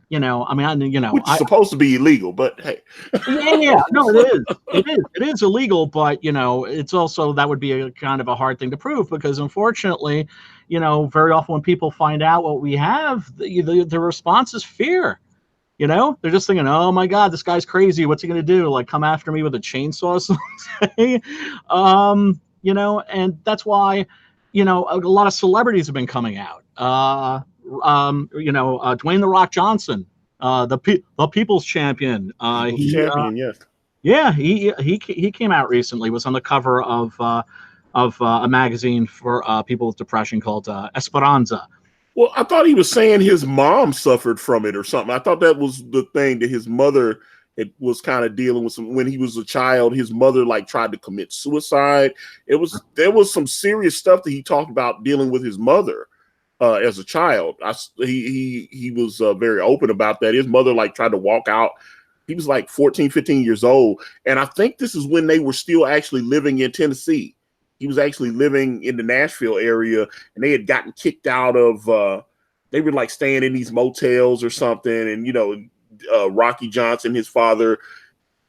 you know, I mean, you know, which is supposed to be illegal, but hey. Yeah, no, it is. It is illegal, but you know, it's also that would be a kind of a hard thing to prove because unfortunately, you know, very often when people find out what we have, the response is fear. You know, they're just thinking, "Oh my God, this guy's crazy. What's he going to do? Like, come after me with a chainsaw or something?" You know, and that's why, you know, a lot of celebrities have been coming out. You know, Dwayne the Rock Johnson, the People's Champion. People's champion, yes. Yeah, he came out recently. Was on the cover of a magazine for people with depression called Esperanza. Well, I thought he was saying his mom suffered from it or something. I thought that was the thing that his mother was kind of dealing with. When he was a child, his mother like tried to commit suicide. There was some serious stuff that he talked about dealing with his mother as a child. He was very open about that. His mother like tried to walk out. He was like 14, 15 years old. And I think this is when they were still actually living in Tennessee. He was actually living in the Nashville area, and they had gotten kicked out of, they were like staying in these motels or something. And, you know, Rocky Johnson, his father,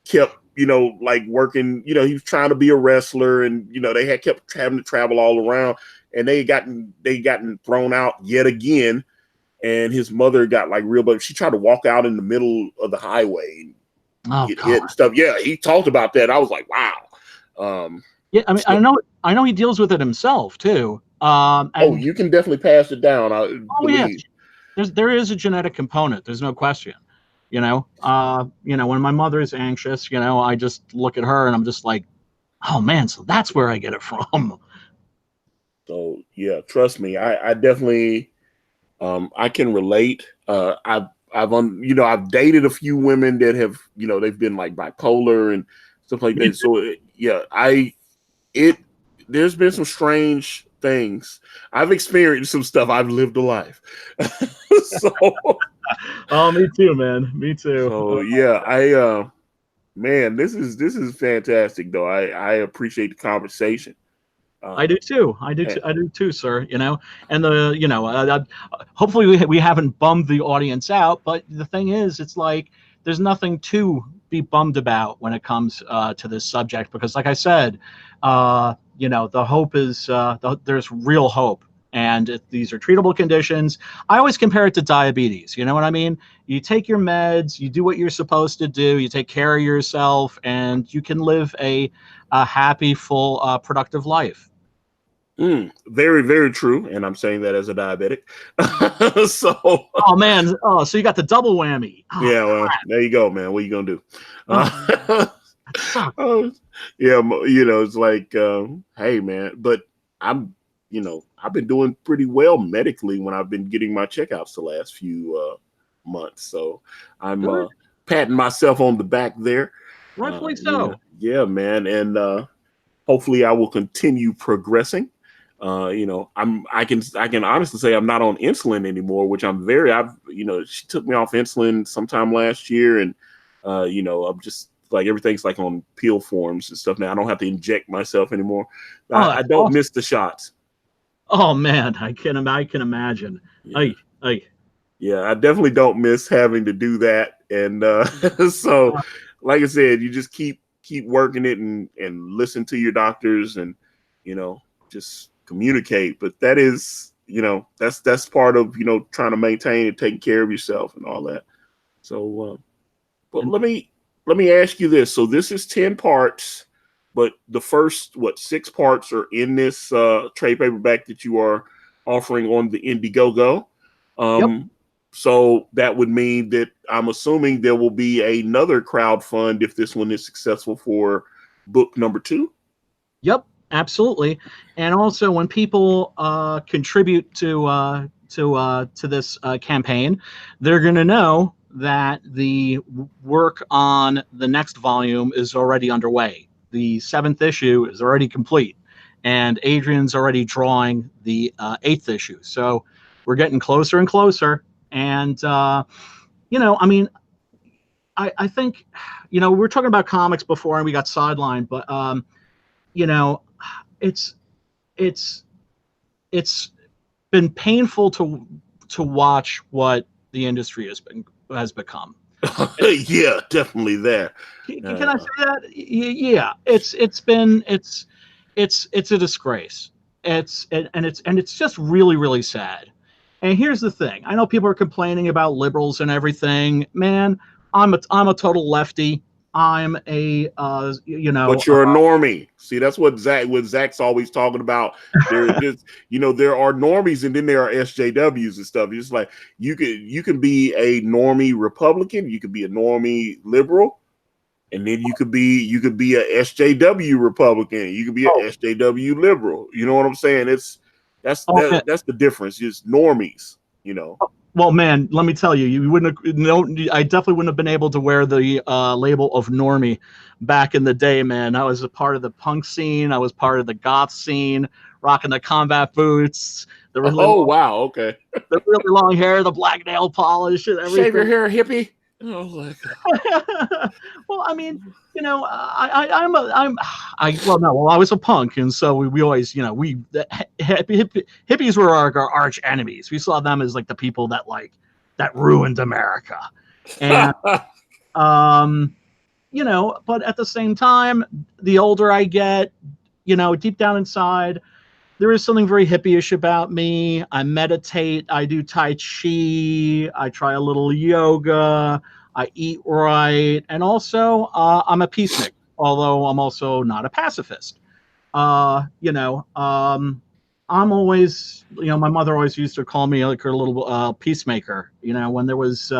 kept, you know, like working, you know, he was trying to be a wrestler, and, you know, they had kept having to travel all around, and they gotten thrown out yet again. And his mother got like real, but she tried to walk out in the middle of the highway and get hit and stuff. Yeah, he talked about that. I was like, wow. Yeah, I mean, so, I know he deals with it himself too. And you can definitely pass it down. I believe. Yeah, there is a genetic component. There's no question. You know, when my mother is anxious, you know, I just look at her and I'm just like, oh man, so that's where I get it from. So yeah, trust me, I definitely, I can relate. I've dated a few women that have, you know, they've been like bipolar and stuff like that. So yeah, there's been some strange things. I've experienced some stuff. I've lived a life. So, oh, me too, man. Me too. So yeah, man, this is fantastic though. I appreciate the conversation. I do too. I do too, sir. You know, and hopefully we haven't bummed the audience out. But the thing is, it's like there's nothing to be bummed about when it comes to this subject, because like I said, you know, the hope is there's real hope, and these are treatable conditions. I always compare it to diabetes. You know what I mean? You take your meds, you do what you're supposed to do, you take care of yourself, and you can live a happy, full, productive life. Very, very true. And I'm saying that as a diabetic. So, oh man, so you got the double whammy. Oh, yeah, well, there you go, man. What are you gonna do? Yeah, you know, it's like, hey, man. But I've been doing pretty well medically when I've been getting my checkouts the last few months. So I'm patting myself on the back there. Rightfully so. Yeah, man, and hopefully I will continue progressing. You know, I can honestly say I'm not on insulin anymore, which she took me off insulin sometime last year, and you know, I'm just like everything's like on pill forms and stuff now. I don't have to inject myself anymore. I don't miss the shots. Oh man, I can imagine. Yeah. Yeah, I definitely don't miss having to do that, and so like I said, you just keep working it and listen to your doctors, and you know, just communicate. But that is, you know, that's part of, you know, trying to maintain and taking care of yourself and all that. So but let me ask you this. So this is 10 parts, but the first 6 parts are in this trade paperback that you are offering on the Indiegogo. Yep. So that would mean that I'm assuming there will be another crowdfund if this one is successful for book number 2. Yep, absolutely. And also, when people contribute to this campaign, they're going to know that the work on the next volume is already underway. The 7th issue is already complete, and Adrian's already drawing the 8th issue. So we're getting closer and closer. And you know, I mean, I think, you know, we were talking about comics before and we got sidelined, but you know, it's been painful to watch what the industry has become. Yeah, definitely there. Can I say that? Yeah, it's a disgrace. It's just really sad. And here's the thing: I know people are complaining about liberals and everything. Man, I'm a total lefty. I'm a But you're a normie. See, that's what Zach's always talking about. There just, you know, there are normies and then there are SJWs and stuff. It's like you can be a normie Republican, you could be a normie liberal, and then you could be a SJW Republican, you could be a SJW liberal. You know what I'm saying? That's the difference. Just normies, you know. Well, man, let me tell you, you wouldn't have, no, I definitely wouldn't have been able to wear the label of normie back in the day, man. I was a part of the punk scene. I was part of the goth scene, rocking the combat boots. The really okay. The really long hair, the black nail polish, and everything. Shave your hair, hippie. Oh, like. Well, I mean, you know, I was a punk, and so we always, you know, hippies were our arch enemies. We saw them as like the people that ruined America, and you know, but at the same time, the older I get, you know, deep down inside, there is something very hippie-ish about me. I meditate, I do Tai Chi, I try a little yoga, I eat right, and also I'm a peacemaker, although I'm also not a pacifist. You know, I'm always, you know, my mother always used to call me like her little peacemaker. You know, when there was,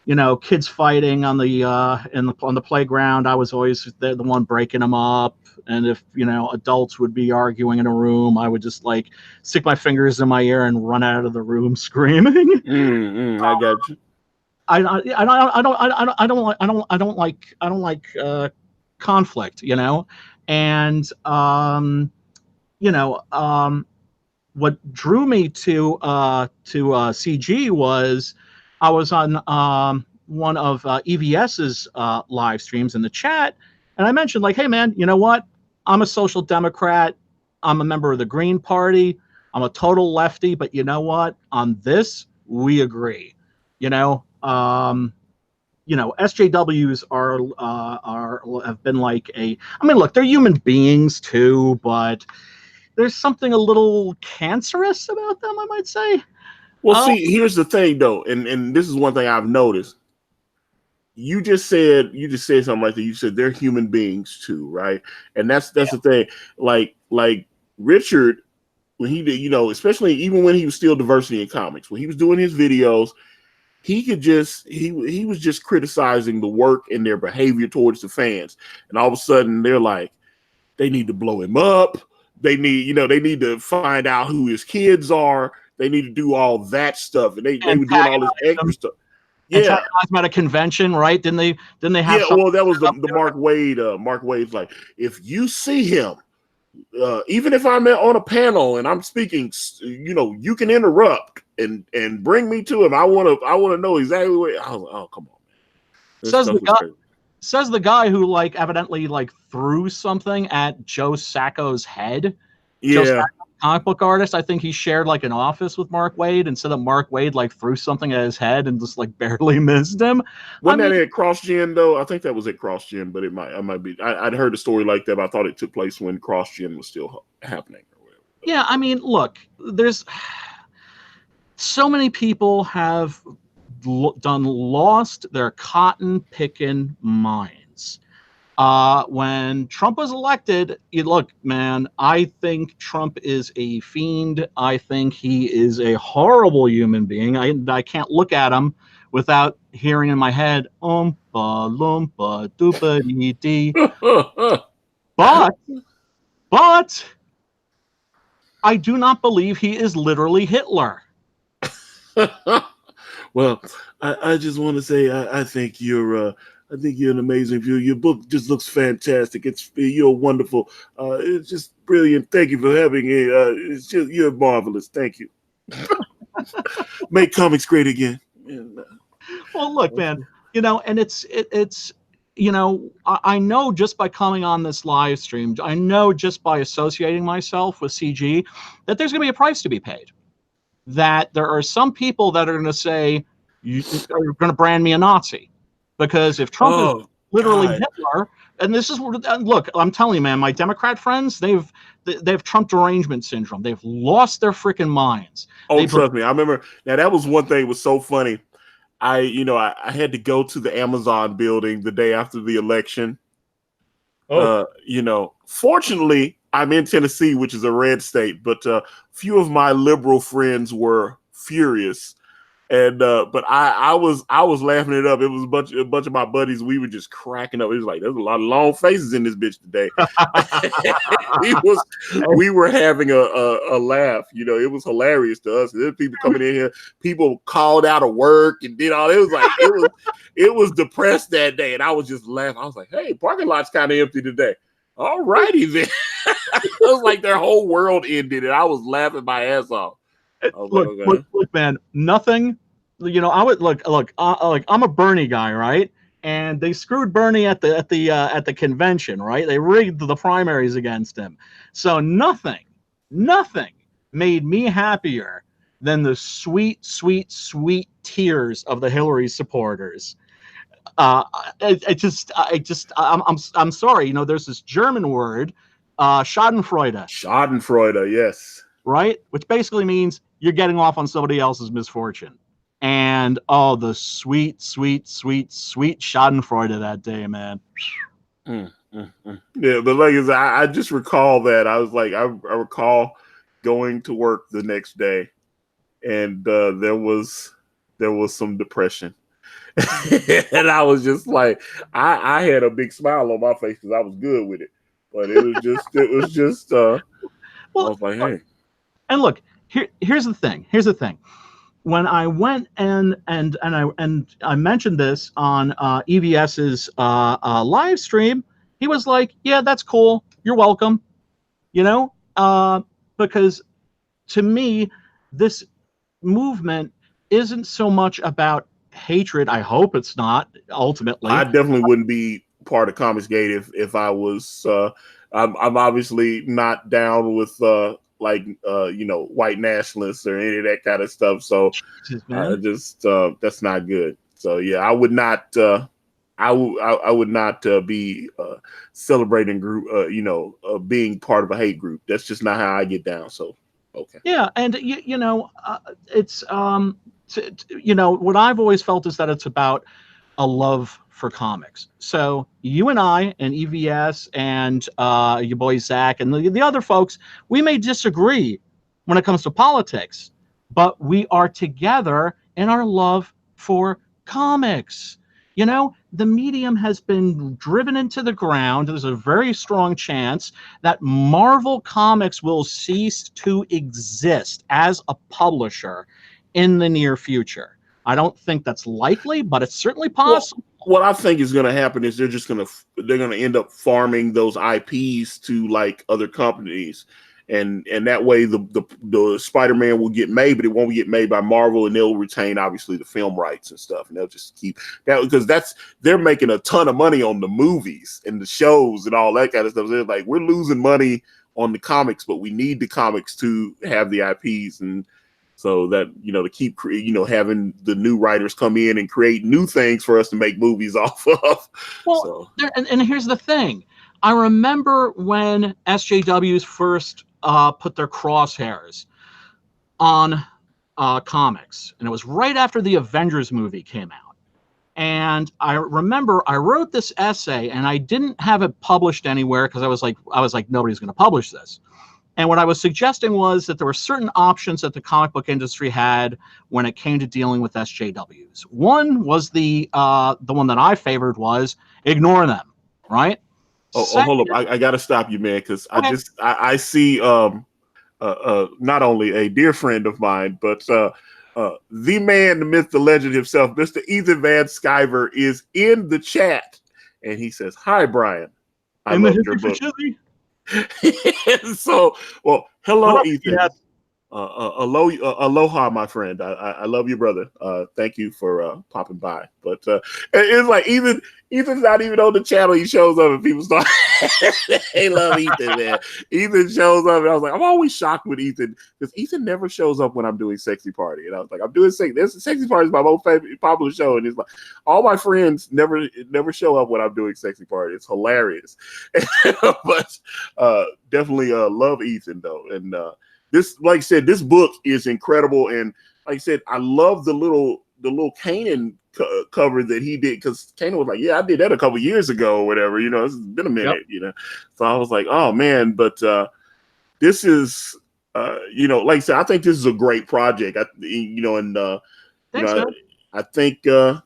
you know, kids fighting on the on the playground, I was always the one breaking them up. And if, you know, adults would be arguing in a room, I would just like stick my fingers in my ear and run out of the room screaming. I got you. I don't like conflict, you know, and you know, what drew me to CG was I was on one of EVS's live streams in the chat, and I mentioned like, hey man, you know what? I'm a social democrat. I'm a member of the Green Party. I'm a total lefty, but you know what? On this, we agree. You know, SJWs have been like I mean, look, they're human beings too, but there's something a little cancerous about them, I might say. Well, see, here's the thing though, and this is one thing I've noticed. You just said something like that. You said they're human beings too, right? And that's the thing. Like Richard, when he did, you know, especially even when he was still Diversity in Comics, when he was doing his videos, he was just criticizing the work and their behavior towards the fans. And all of a sudden they're like, they need to blow him up. They need to find out who his kids are. They need to do all that stuff. And they were doing all this extra stuff. Yeah, at a convention, right? Didn't they have? Yeah, well, that was the Mark Wade. Mark Wade's like, if you see him, even if I'm on a panel and I'm speaking, you know, you can interrupt and bring me to him. I want to know exactly where. I was like, oh, come on, man. Says the guy who like evidently like threw something at Joe Sacco's head. Yeah. Joe Sacco, comic book artist. I think he shared like an office with Mark Wade, and so that Mark Wade like threw something at his head and just like barely missed him. Wasn't that at Cross Gen though? I think that was at Cross Gen, but I might be. I'd heard a story like that, but I thought it took place when Cross Gen was still happening or whatever. Yeah, I mean, look, there's so many people have lost their cotton picking minds. When Trump was elected, look, man, I think Trump is a fiend. I think he is a horrible human being. I can't look at him without hearing in my head, oompa loompa doopa dee dee. But I do not believe he is literally Hitler. Well, I just want to say I think you're I think you're an amazing viewer. Your book just looks fantastic. You're wonderful. It's just brilliant. Thank you for having it. You're marvelous. Thank you. Make comics great again. And, Well, look, man, and it's I know just by coming on this live stream, I know just by associating myself with CG that there's going to be a price to be paid. That there are some people that are going to say you're going to brand me a Nazi, because if Trump is literally God. Hitler, and this is look, I'm telling you, man, my Democrat friends, they've Trump derangement syndrome. They've lost their freaking minds. Trust me, I remember. Now that was one thing that was so funny. I had to go to the Amazon building the day after the election. Fortunately, I'm in Tennessee, which is a red state, but few of my liberal friends were furious. And but I was laughing it up. It was a bunch of my buddies. We were just cracking up. It was like there's a lot of long faces in this bitch today. we were having a laugh. It was hilarious to us. There's people coming in here. People called out of work and did all. It was like it was depressed that day, and I was just laughing. I was like, hey, parking lot's kind of empty today. All righty then. It was like their whole world ended, and I was laughing my ass off. Look, man, nothing. I would look. I'm a Bernie guy, right? And they screwed Bernie at the convention, right? They rigged the primaries against him. So nothing made me happier than the sweet, sweet, sweet tears of the Hillary supporters. I'm sorry. There's this German word, Schadenfreude. Schadenfreude, yes. Right, which basically means you're getting off on somebody else's misfortune. And the sweet, sweet, sweet, sweet Schadenfreude that day, man. Yeah, but like I just recall that I was like I recall going to work the next day, and there was some depression, and I was just like I had a big smile on my face because I was good with it, but it was just I was like, hey. And look, here's the thing. When I went and I mentioned this on EVS's live stream, he was like, "Yeah, that's cool. You're welcome." Because to me, this movement isn't so much about hatred. I hope it's not. Ultimately, I definitely wouldn't be part of Comicsgate if I was. I'm obviously not down with white nationalists or any of that kind of stuff. So that's not good. So yeah, I would not. I would not be celebrating group. Being part of a hate group. That's just not how I get down. So okay. Yeah, and it's what I've always felt is that it's about a love for comics. So you and I and EVS and your boy Zach and the other folks, we may disagree when it comes to politics, but we are together in our love for comics. The medium has been driven into the ground. There's a very strong chance that Marvel Comics will cease to exist as a publisher in the near future. I don't think that's likely, but it's certainly possible. What I think is going to happen is they're going to end up farming those IPs to like other companies, and that way the Spider-Man will get made, but it won't get made by Marvel, and they'll retain obviously the film rights and stuff, and they'll just keep that because they're making a ton of money on the movies and the shows and all that kind of stuff. They're like, we're losing money on the comics, but we need the comics to have the IPs and. So that, to keep, having the new writers come in and create new things for us to make movies off of. Well, and here's the thing. I remember when SJWs first put their crosshairs on comics, and it was right after the Avengers movie came out. And I remember I wrote this essay, and I didn't have it published anywhere because I was like, nobody's going to publish this. And what I was suggesting was that there were certain options that the comic book industry had when it came to dealing with SJWs. One was the one that I favored was ignore them, right? Hold up. I got to stop you, man, because okay. I see not only a dear friend of mine, but The man, the myth, the legend himself, Mr. Ethan Van Sciver, is in the chat, and he says, "Hi, Brian. I And the loved your history book." for Chizzy. So, well, hello, What up, Ethan. Dad? Aloha, my friend. I love you, brother. Thank you for popping by. But it's like Ethan's not even on the channel. He shows up and people start. They love Ethan, man. Ethan shows up, and I was like, I'm always shocked with Ethan because Ethan never shows up when I'm doing Sexy Party, and I was like, I'm doing Sexy Party is my most favorite popular show, and it's like all my friends never show up when I'm doing Sexy Party. It's hilarious, but definitely love Ethan though, and. This, like I said, this book is incredible, and like I said, I love the little Kanan cover that he did because Kanan was like, "Yeah, I did that a couple years ago, or whatever." You know, it's been a minute. Yep. You know, so I was like, "Oh man!" But this is, you know, like I said, I think this is a great project. Thanks, man. I think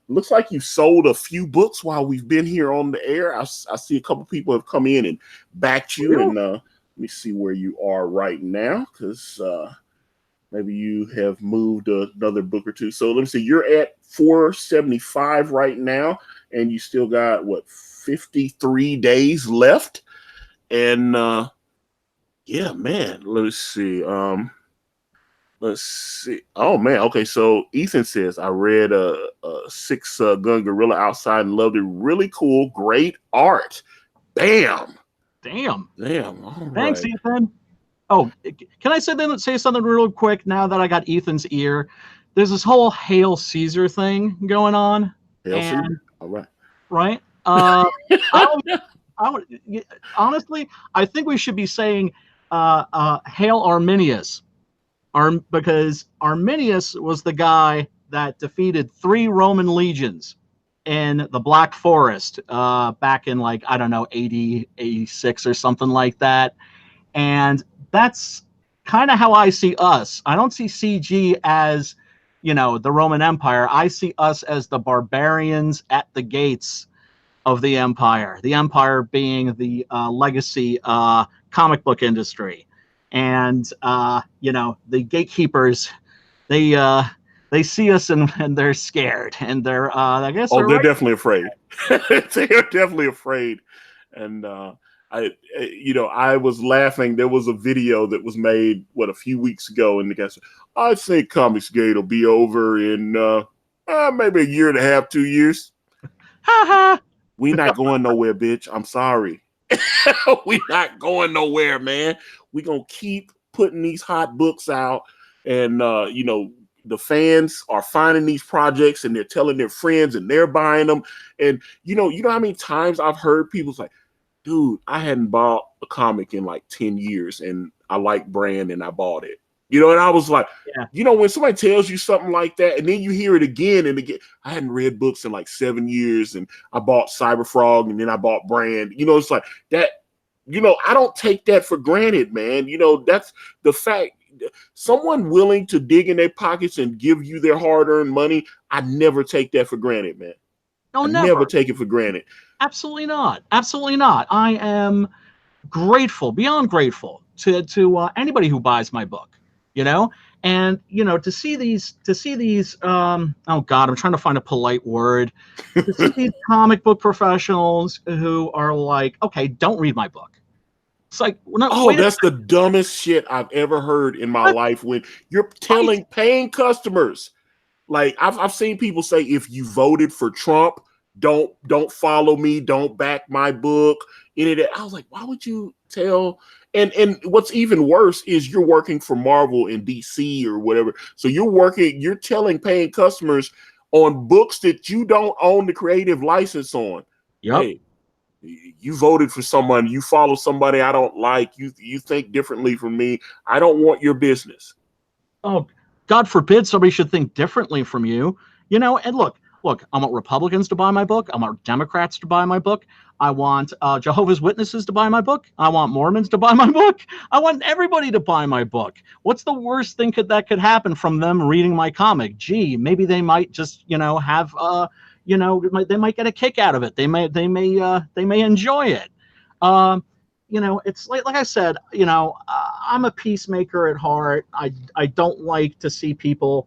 looks like you sold a few books while we've been here on the air. I see a couple people have come in and backed you, and let me see where you are right now, because maybe you have moved another book or two. So let me see. You're at 475 right now, and you still got, what, 53 days left? And, yeah, man, let's see. Let's see. Oh, man. Okay, so Ethan says, I read Six Gun Gorilla Outside and loved it. Really cool. Great art. Bam. Damn. All Thanks, right. Ethan. Oh, can I say something real quick now that I got Ethan's ear? There's this whole Hail Caesar thing going on. Hail Caesar. All right. Right? Honestly, I think we should be saying Hail Arminius. Because Arminius was the guy that defeated 3 Roman legions in the Black Forest back in, like, I don't know, 80, 86 or something like that. And that's kind of how I see us. I don't see CG as, you know, the Roman Empire. I see us as the barbarians at the gates of the empire being the legacy comic book industry. And, you know, the gatekeepers, they see us and they're scared, and they're I guess they're definitely afraid. They're definitely afraid. And I was laughing. There was a video that was made a few weeks ago, and the guy said, I think Comicsgate will be over in maybe a year and a half, 2 years. We not going nowhere, bitch. I'm sorry. We not going nowhere, man. We gonna keep putting these hot books out, and the fans are finding these projects and they're telling their friends and they're buying them. And you know how many times I've heard people say, dude, I hadn't bought a comic in like 10 years and I like Brand and I bought it. You know, and I was like, when somebody tells you something like that and then you hear it again and again, I hadn't read books in like 7 years and I bought Cyberfrog and then I bought Brand. You know, it's like that, I don't take that for granted, man. That's the fact. Someone willing to dig in their pockets and give you their hard-earned money, I never take that for granted, man. No, never take it for granted. Absolutely not. Absolutely not. I am grateful, beyond grateful to anybody who buys my book, and to see these oh God, I'm trying to find a polite word, to see these comic book professionals who are like, okay, don't read my book. It's like, that's the dumbest shit I've ever heard in my life. When you're telling paying customers, like I've seen people say, if you voted for Trump, don't follow me, don't back my book. Any of that. I was like, why would you tell? And what's even worse is you're working for Marvel and DC or whatever. So you're telling paying customers on books that you don't own the creative license on. Yep. Hey, you voted for someone, you follow somebody I don't like, you think differently from me. I don't want your business. Oh, God forbid somebody should think differently from you. And look, I want Republicans to buy my book. I want Democrats to buy my book. I want Jehovah's Witnesses to buy my book. I want Mormons to buy my book. I want everybody to buy my book. What's the worst thing that could happen from them reading my comic? Gee, maybe they might just, have they might get a kick out of it. They may enjoy it. It's like I said, I'm a peacemaker at heart. I don't like to see people,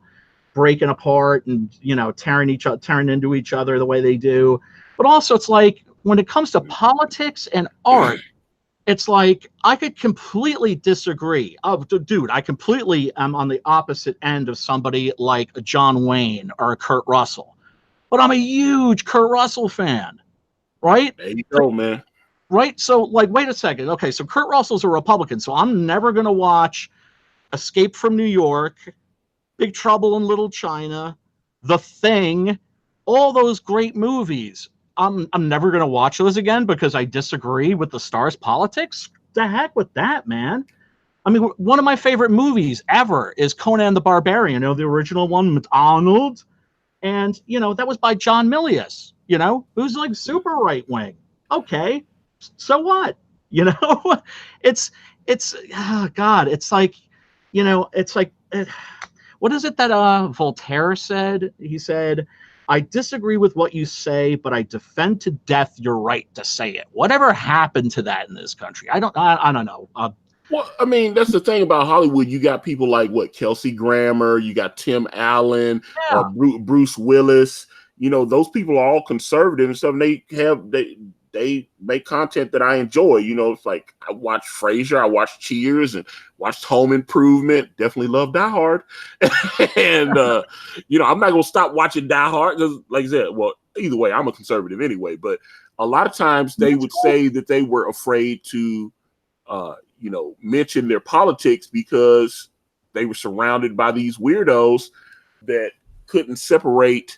breaking apart and, tearing into each other the way they do. But also it's like when it comes to politics and art, it's like I could completely disagree. Oh, dude, I completely am on the opposite end of somebody like a John Wayne or a Kurt Russell. But I'm a huge Kurt Russell fan, right? There you go, man. Right? So, like, wait a second. Okay, so Kurt Russell's a Republican, so I'm never going to watch Escape from New York, Big Trouble in Little China, The Thing, all those great movies. I'm never going to watch those again because I disagree with the star's politics. The heck with that, man. I mean, one of my favorite movies ever is Conan the Barbarian, the original one with Arnold. And, that was by John Milius, who's like super right wing. Okay, so what? It's oh God, it's like, it's like, what is it that Voltaire said? He said, I disagree with what you say, but I defend to death your right to say it. Whatever happened to that in this country? I don't know. Well, I mean, that's the thing about Hollywood. You got people like Kelsey Grammer, you got Tim Allen, Bruce Willis. Those people are all conservative and stuff. And they make content that I enjoy. It's like I watch Frasier, I watch Cheers, and watched Home Improvement. Definitely love Die Hard. And I'm not gonna stop watching Die Hard because, like I said, well, either way, I'm a conservative anyway. But a lot of times they would say that they were afraid to, mention their politics because they were surrounded by these weirdos that couldn't separate,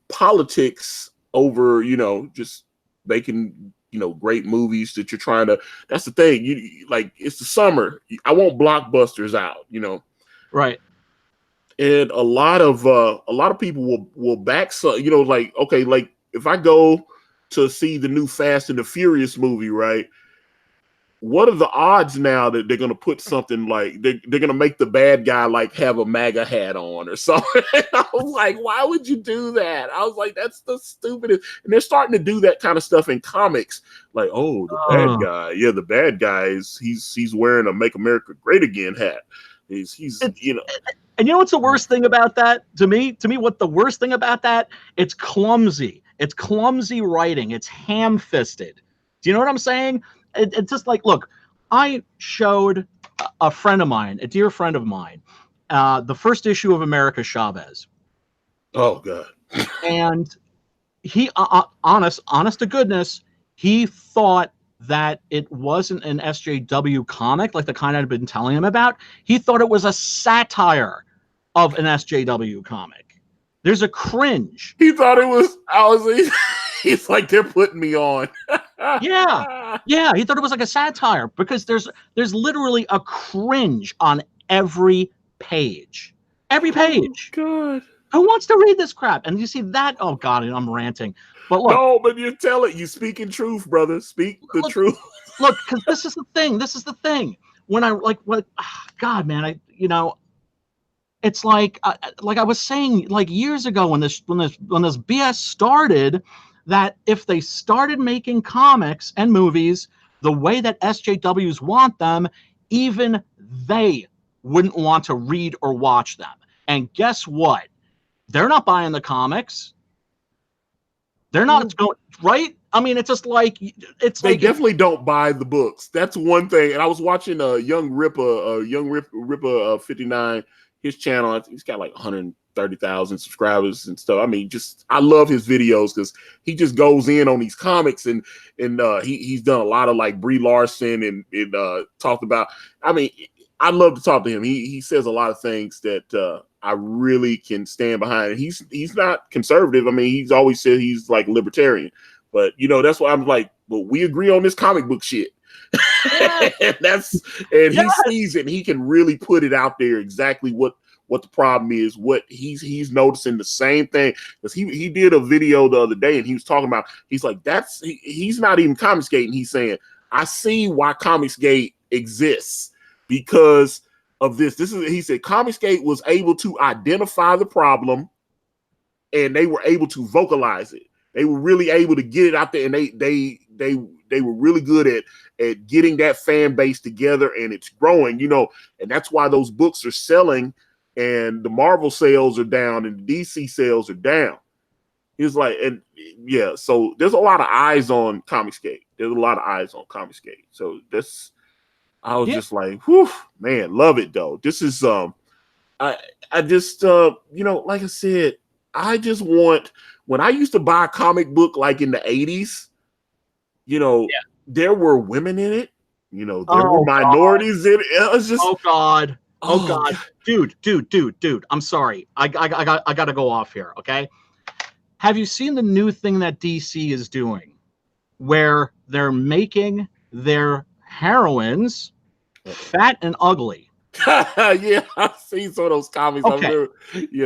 politics over, just making, great movies that you're trying to. That's the thing. It's the summer. I want blockbusters out, Right. And a lot of people will back some, okay, like if I go to see the new Fast and the Furious movie, right? What are the odds now that they're going to put something like they're going to make the bad guy like have a MAGA hat on or something? I was like, why would you do that? I was like, that's the stupidest. And they're starting to do that kind of stuff in comics. Like, oh, the bad guy. Yeah, the bad guy he's wearing a Make America Great Again hat. He's And you know what's the worst thing about that? To me, what the worst thing about that? It's clumsy. It's clumsy writing. It's ham-fisted. Do you know what I'm saying? It's just like, look, I showed a friend of mine, a dear friend of mine, the first issue of America Chavez. Oh, God. And he, honest to goodness, he thought that it wasn't an SJW comic like the kind I'd been telling him about. He thought it was a satire of an SJW comic. There's a cringe. He thought it was, he's like, they're putting me on. Yeah. He thought it was like a satire because there's literally a cringe on every page. Every page. Oh, God. Who wants to read this crap? And you see that? Oh, God, I'm ranting. But look. No, but you tell it. You speaking truth, brother. Speak the truth. Look, because this is the thing. When I God, man, it's like I was saying like years ago when this BS started, that if they started making comics and movies the way that SJWs want them, even they wouldn't want to read or watch them. And guess what? They're not buying the comics. They're not going, right? I mean, it's just like they definitely don't buy the books. That's one thing. And I was watching Young Ripper 59, his channel. He's got like 130,000 subscribers and stuff. I mean, I love his videos because he just goes in on these comics and he's done a lot of like Brie Larson and talked about. I mean, I love to talk to him. He says a lot of things that I really can stand behind. And he's not conservative. I mean, he's always said he's like libertarian. But that's why I'm like, well, we agree on this comic book shit. Yeah. He sees it and he can really put it out there exactly what the problem is, what he's noticing the same thing. Because he did a video the other day and he was talking about, he's like, he's not even Comicsgate. He's saying, I see why Comicsgate exists because of this. He said Comicsgate was able to identify the problem and they were able to vocalize it. They were really able to get it out there, and they were really good at getting that fan base together, and it's growing, and that's why those books are selling and the Marvel sales are down and the DC sales are down. He was like, and yeah, so there's a lot of eyes on Comicsgate. There's a lot of eyes on Comicsgate. So this, I was just like, whew, man, love it though. This is I just like I said, I just want, when I used to buy a comic book like in the 80s, there were women in it, there were minorities in it. It was just God. Dude. I'm sorry. I gotta go off here, okay? Have you seen the new thing that DC is doing where they're making their heroines fat and ugly? Yeah, I've seen some of those comics. Okay.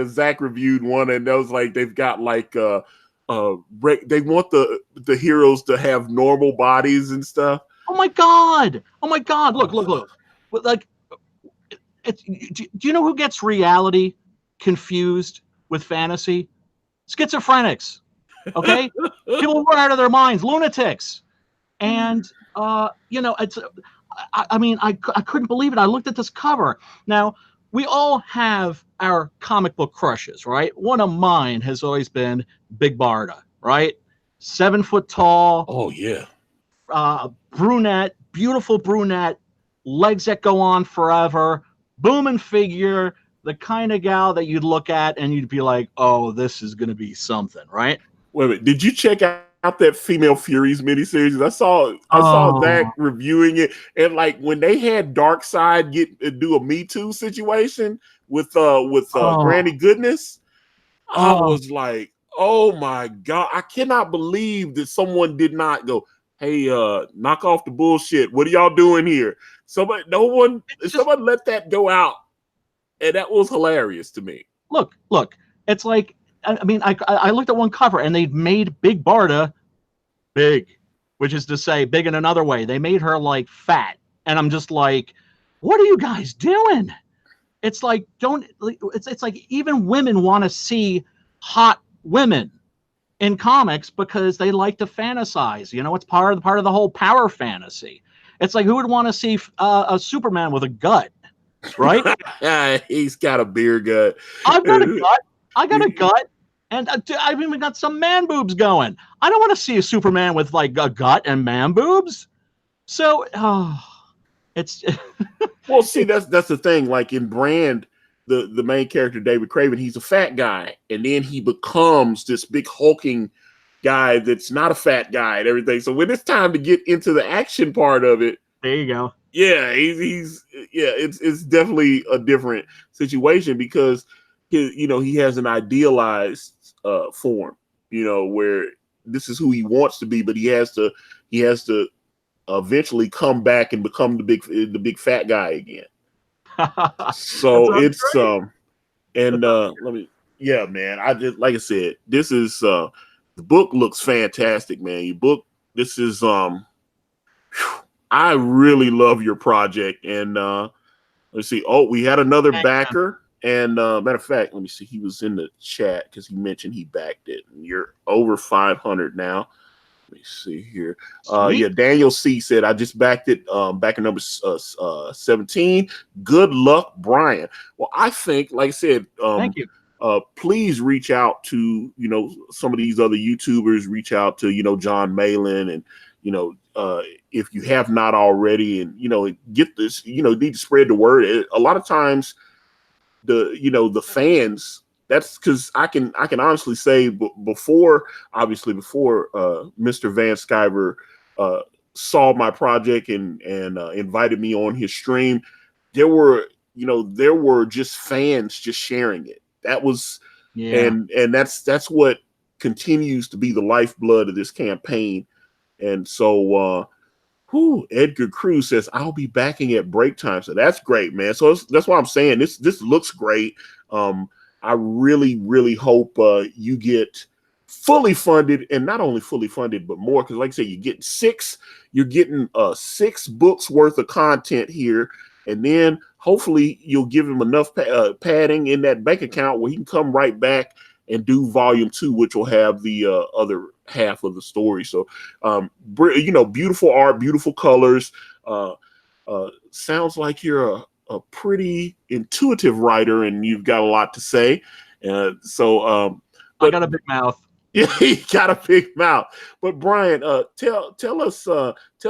Zach reviewed one, and those like they've got like they want the heroes to have normal bodies and stuff. Oh my god! Look! Like, do you know who gets reality confused with fantasy? Schizophrenics. Okay, people run out of their minds, lunatics, and it's. I mean, I couldn't believe it. I looked at this cover. Now, we all have our comic book crushes, right? One of mine has always been Big Barda, right? 7 foot tall. Oh, yeah. Brunette, beautiful brunette, legs that go on forever, booming figure, the kind of gal that you'd look at and you'd be like, oh, this is going to be something, right? Wait a minute. Did you check out that Female Furies miniseries? I saw Zach reviewing it, and like when they had Darkseid do a Me Too situation with Granny Goodness, I was like, oh my god, I cannot believe that someone did not go, hey, knock off the bullshit. What are y'all doing here? Someone let that go out, and that was hilarious to me. Look, it's like, I mean, I looked at one cover and they made Big Barda big, which is to say big in another way. They made her like fat. And I'm just like, what are you guys doing? It's like, it's like even women want to see hot women in comics because they like to fantasize. It's part of the whole power fantasy. It's like, who would want to see a Superman with a gut, right? He's got a beer gut. I've got a gut. And I've even got some man boobs going. I don't want to see a Superman with like a gut and man boobs. So, it's well. See, that's the thing. Like in Brand, the main character David Craven, he's a fat guy, and then he becomes this big hulking guy that's not a fat guy and everything. So when it's time to get into the action part of it, there you go. Yeah, it's definitely a different situation because he has an idealized form, where this is who he wants to be, but he has to eventually come back and become the big fat guy again. So it's man, I just, like I said, this is the book looks fantastic, man. This is I really love your project, and let's see. Oh, we had another backer. And matter of fact, let me see. He was in the chat because he mentioned he backed it. And you're over 500 now. Let me see here. Daniel C said, I just backed it. Backer number 17. Good luck, Brian. Well, I think, like I said, thank you. Please reach out to some of these other YouTubers. Reach out to John Malin, and if you have not already, and get this. Need to spread the word. A lot of times, the fans, that's because I can honestly say before Mr. Van Sciver saw my project and invited me on his stream, there were just fans just sharing it. That was and that's what continues to be the lifeblood of this campaign. And so Edgar Cruz says, I'll be backing at break time. So that's great, man. So that's why I'm saying this looks great. I really, really hope you get fully funded, and not only fully funded, but more. Because like I said, you're getting 6 books worth of content here. And then hopefully you'll give him enough padding in that bank account where he can come right back and do volume 2, which will have the other half of the story. So, beautiful art, beautiful colors. Sounds like you're a pretty intuitive writer, and you've got a lot to say. I got a big mouth. Yeah, he got a big mouth. But Brian, tell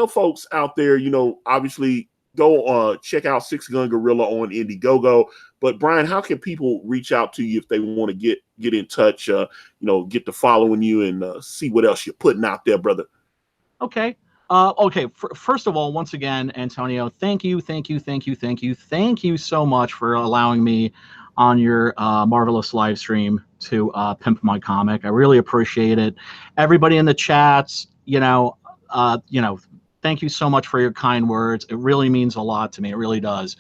folks out there, obviously go check out Six Gun Gorilla on Indiegogo. But Brian, how can people reach out to you if they want to get in touch? Get to following you and see what else you're putting out there, brother. Okay. First of all, once again, Antonio, thank you so much for allowing me on your marvelous live stream to pimp my comic. I really appreciate it. Everybody in the chats, thank you so much for your kind words. It really means a lot to me. It really does.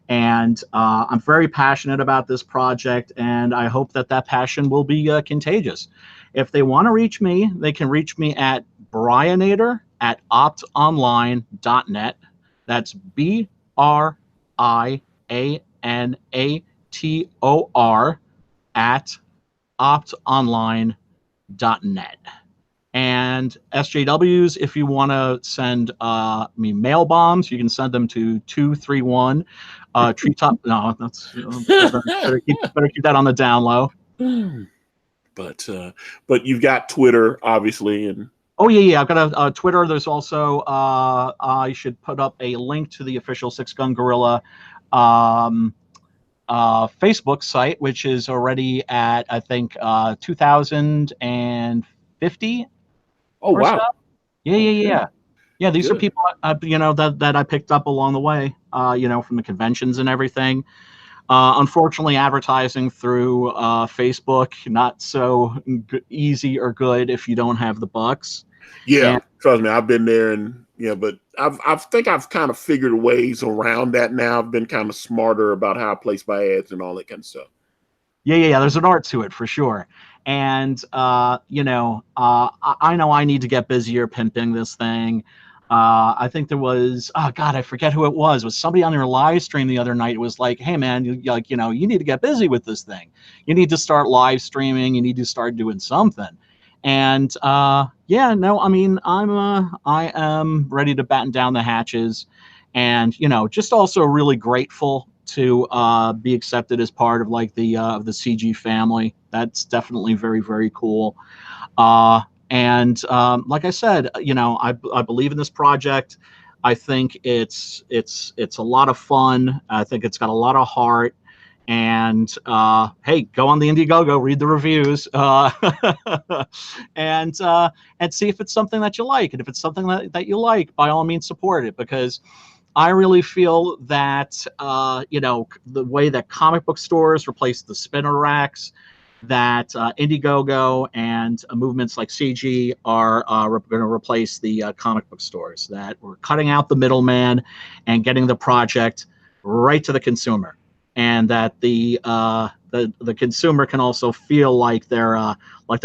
And I'm very passionate about this project, and I hope that passion will be contagious. If they want to reach me, they can reach me at brianator@optonline.net. That's BRIANATOR at optonline.net. And SJWs, if you want to send me mail bombs, you can send them to 231 Treetop. No, that's better keep that on the down low. But you've got Twitter, obviously, and oh yeah, I've got a Twitter. There's also I should put up a link to the official Six Gun Gorilla Facebook site, which is already at I think 2,050. Oh wow! So. Yeah. These Good. are people that I picked up along the way, from the conventions and everything. Unfortunately, advertising through Facebook not so easy or good if you don't have the bucks. Yeah, trust me, I've been there, and but I think I've kind of figured ways around that now. I've been kind of smarter about how I place my ads and all that kind of stuff. Yeah. There's an art to it for sure. And, I know I need to get busier pimping this thing. I think there was, oh God, I forget who it was. It was somebody on your live stream the other night. It was like, hey man, you need to get busy with this thing. You need to start live streaming. You need to start doing something. And, I am ready to batten down the hatches, and, just also really grateful to be accepted as part of like the CG family. That's definitely very, very cool. And like I said, I believe in this project. I think it's a lot of fun. I think it's got a lot of heart. And hey, go on the Indiegogo, read the reviews, and see if it's something that you like. And if it's something that you like, by all means, support it, because I really feel that, the way that comic book stores replace the spinner racks, that Indiegogo and movements like CG are going to replace the comic book stores, that we're cutting out the middleman and getting the project right to the consumer, and that the consumer can also feel like they're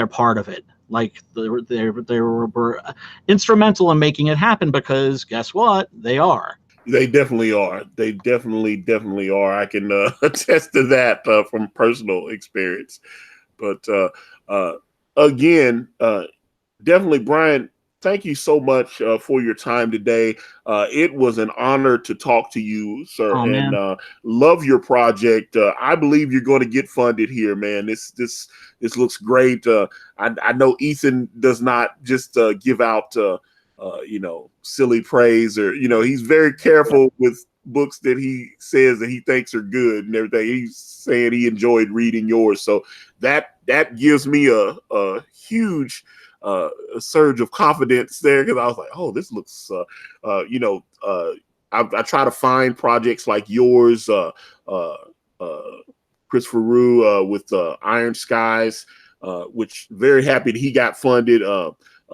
part of it. Like they were instrumental in making it happen, because guess what? They are. They definitely are. They definitely are. I can attest to that from personal experience. But again, definitely, Brian, thank you so much for your time today. It was an honor to talk to you, sir, and love your project. I believe you're going to get funded here, man. This looks great. I know Ethan does not just give out silly praise, or he's very careful with books that he says that he thinks are good and everything. He's saying he enjoyed reading yours, so that gives me a huge surge of confidence there, because I was like, oh, this looks I try to find projects like yours, Christopher Rue with Iron Skies, which very happy that he got funded.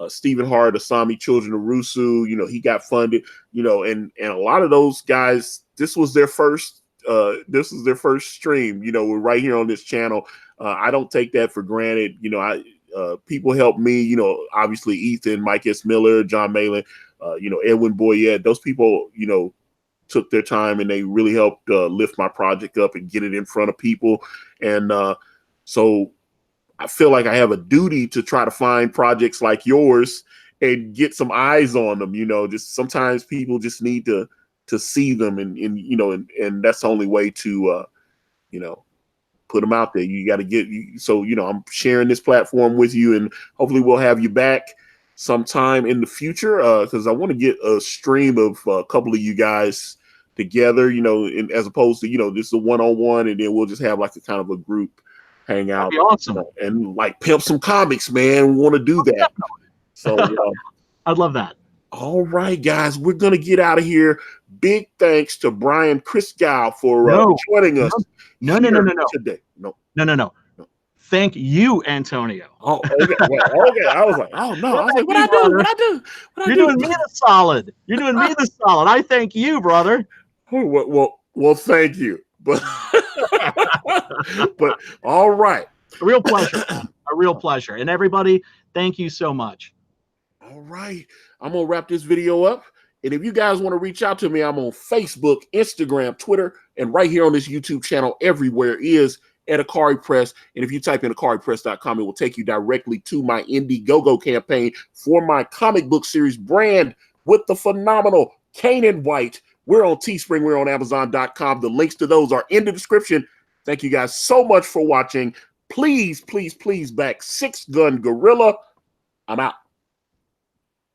Stephen Hart, Asami Children of Rusu, he got funded, and a lot of those guys, this was their first stream, we're right here on this channel. I don't take that for granted. People help me, obviously Ethan, Mike S. Miller, John Malin, Edwin Boyette, those people, took their time and they really helped lift my project up and get it in front of people. And so I feel like I have a duty to try to find projects like yours and get some eyes on them. Just sometimes people just need to to see them, and you know, and that's the only way to you know, put them out there. You got to get, so you know, I'm sharing this platform with you, and hopefully we'll have you back sometime in the future, because I want to get a stream of a couple of you guys together, you know, as opposed to, you know, just a one-on-one, and then we'll just have like a kind of a group hangout. That'd be awesome. You know, and like pimp some comics, man. We want to do that. So I'd love that. All right, guys, we're gonna get out of here. Big thanks to Brian Christgau for joining us. No. Today. No. Thank you, Antonio. Oh, okay. Well, okay. I was like, oh no. I was like, what I do? What I do? You're doing me the solid. You're doing me the solid. I thank you, brother. Well, thank you. But but all right. A real pleasure. A real pleasure. And everybody, thank you so much. All right. I'm gonna wrap this video up. And if you guys want to reach out to me, I'm on Facebook, Instagram, Twitter, and right here on this YouTube channel. Everywhere is at Akari Press. And if you type in AkariPress.com, it will take you directly to my Indiegogo campaign for my comic book series brand with the phenomenal Kanan White. We're on Teespring. We're on Amazon.com. The links to those are in the description. Thank you guys so much for watching. Please, please, please back Six Gun Gorilla. I'm out.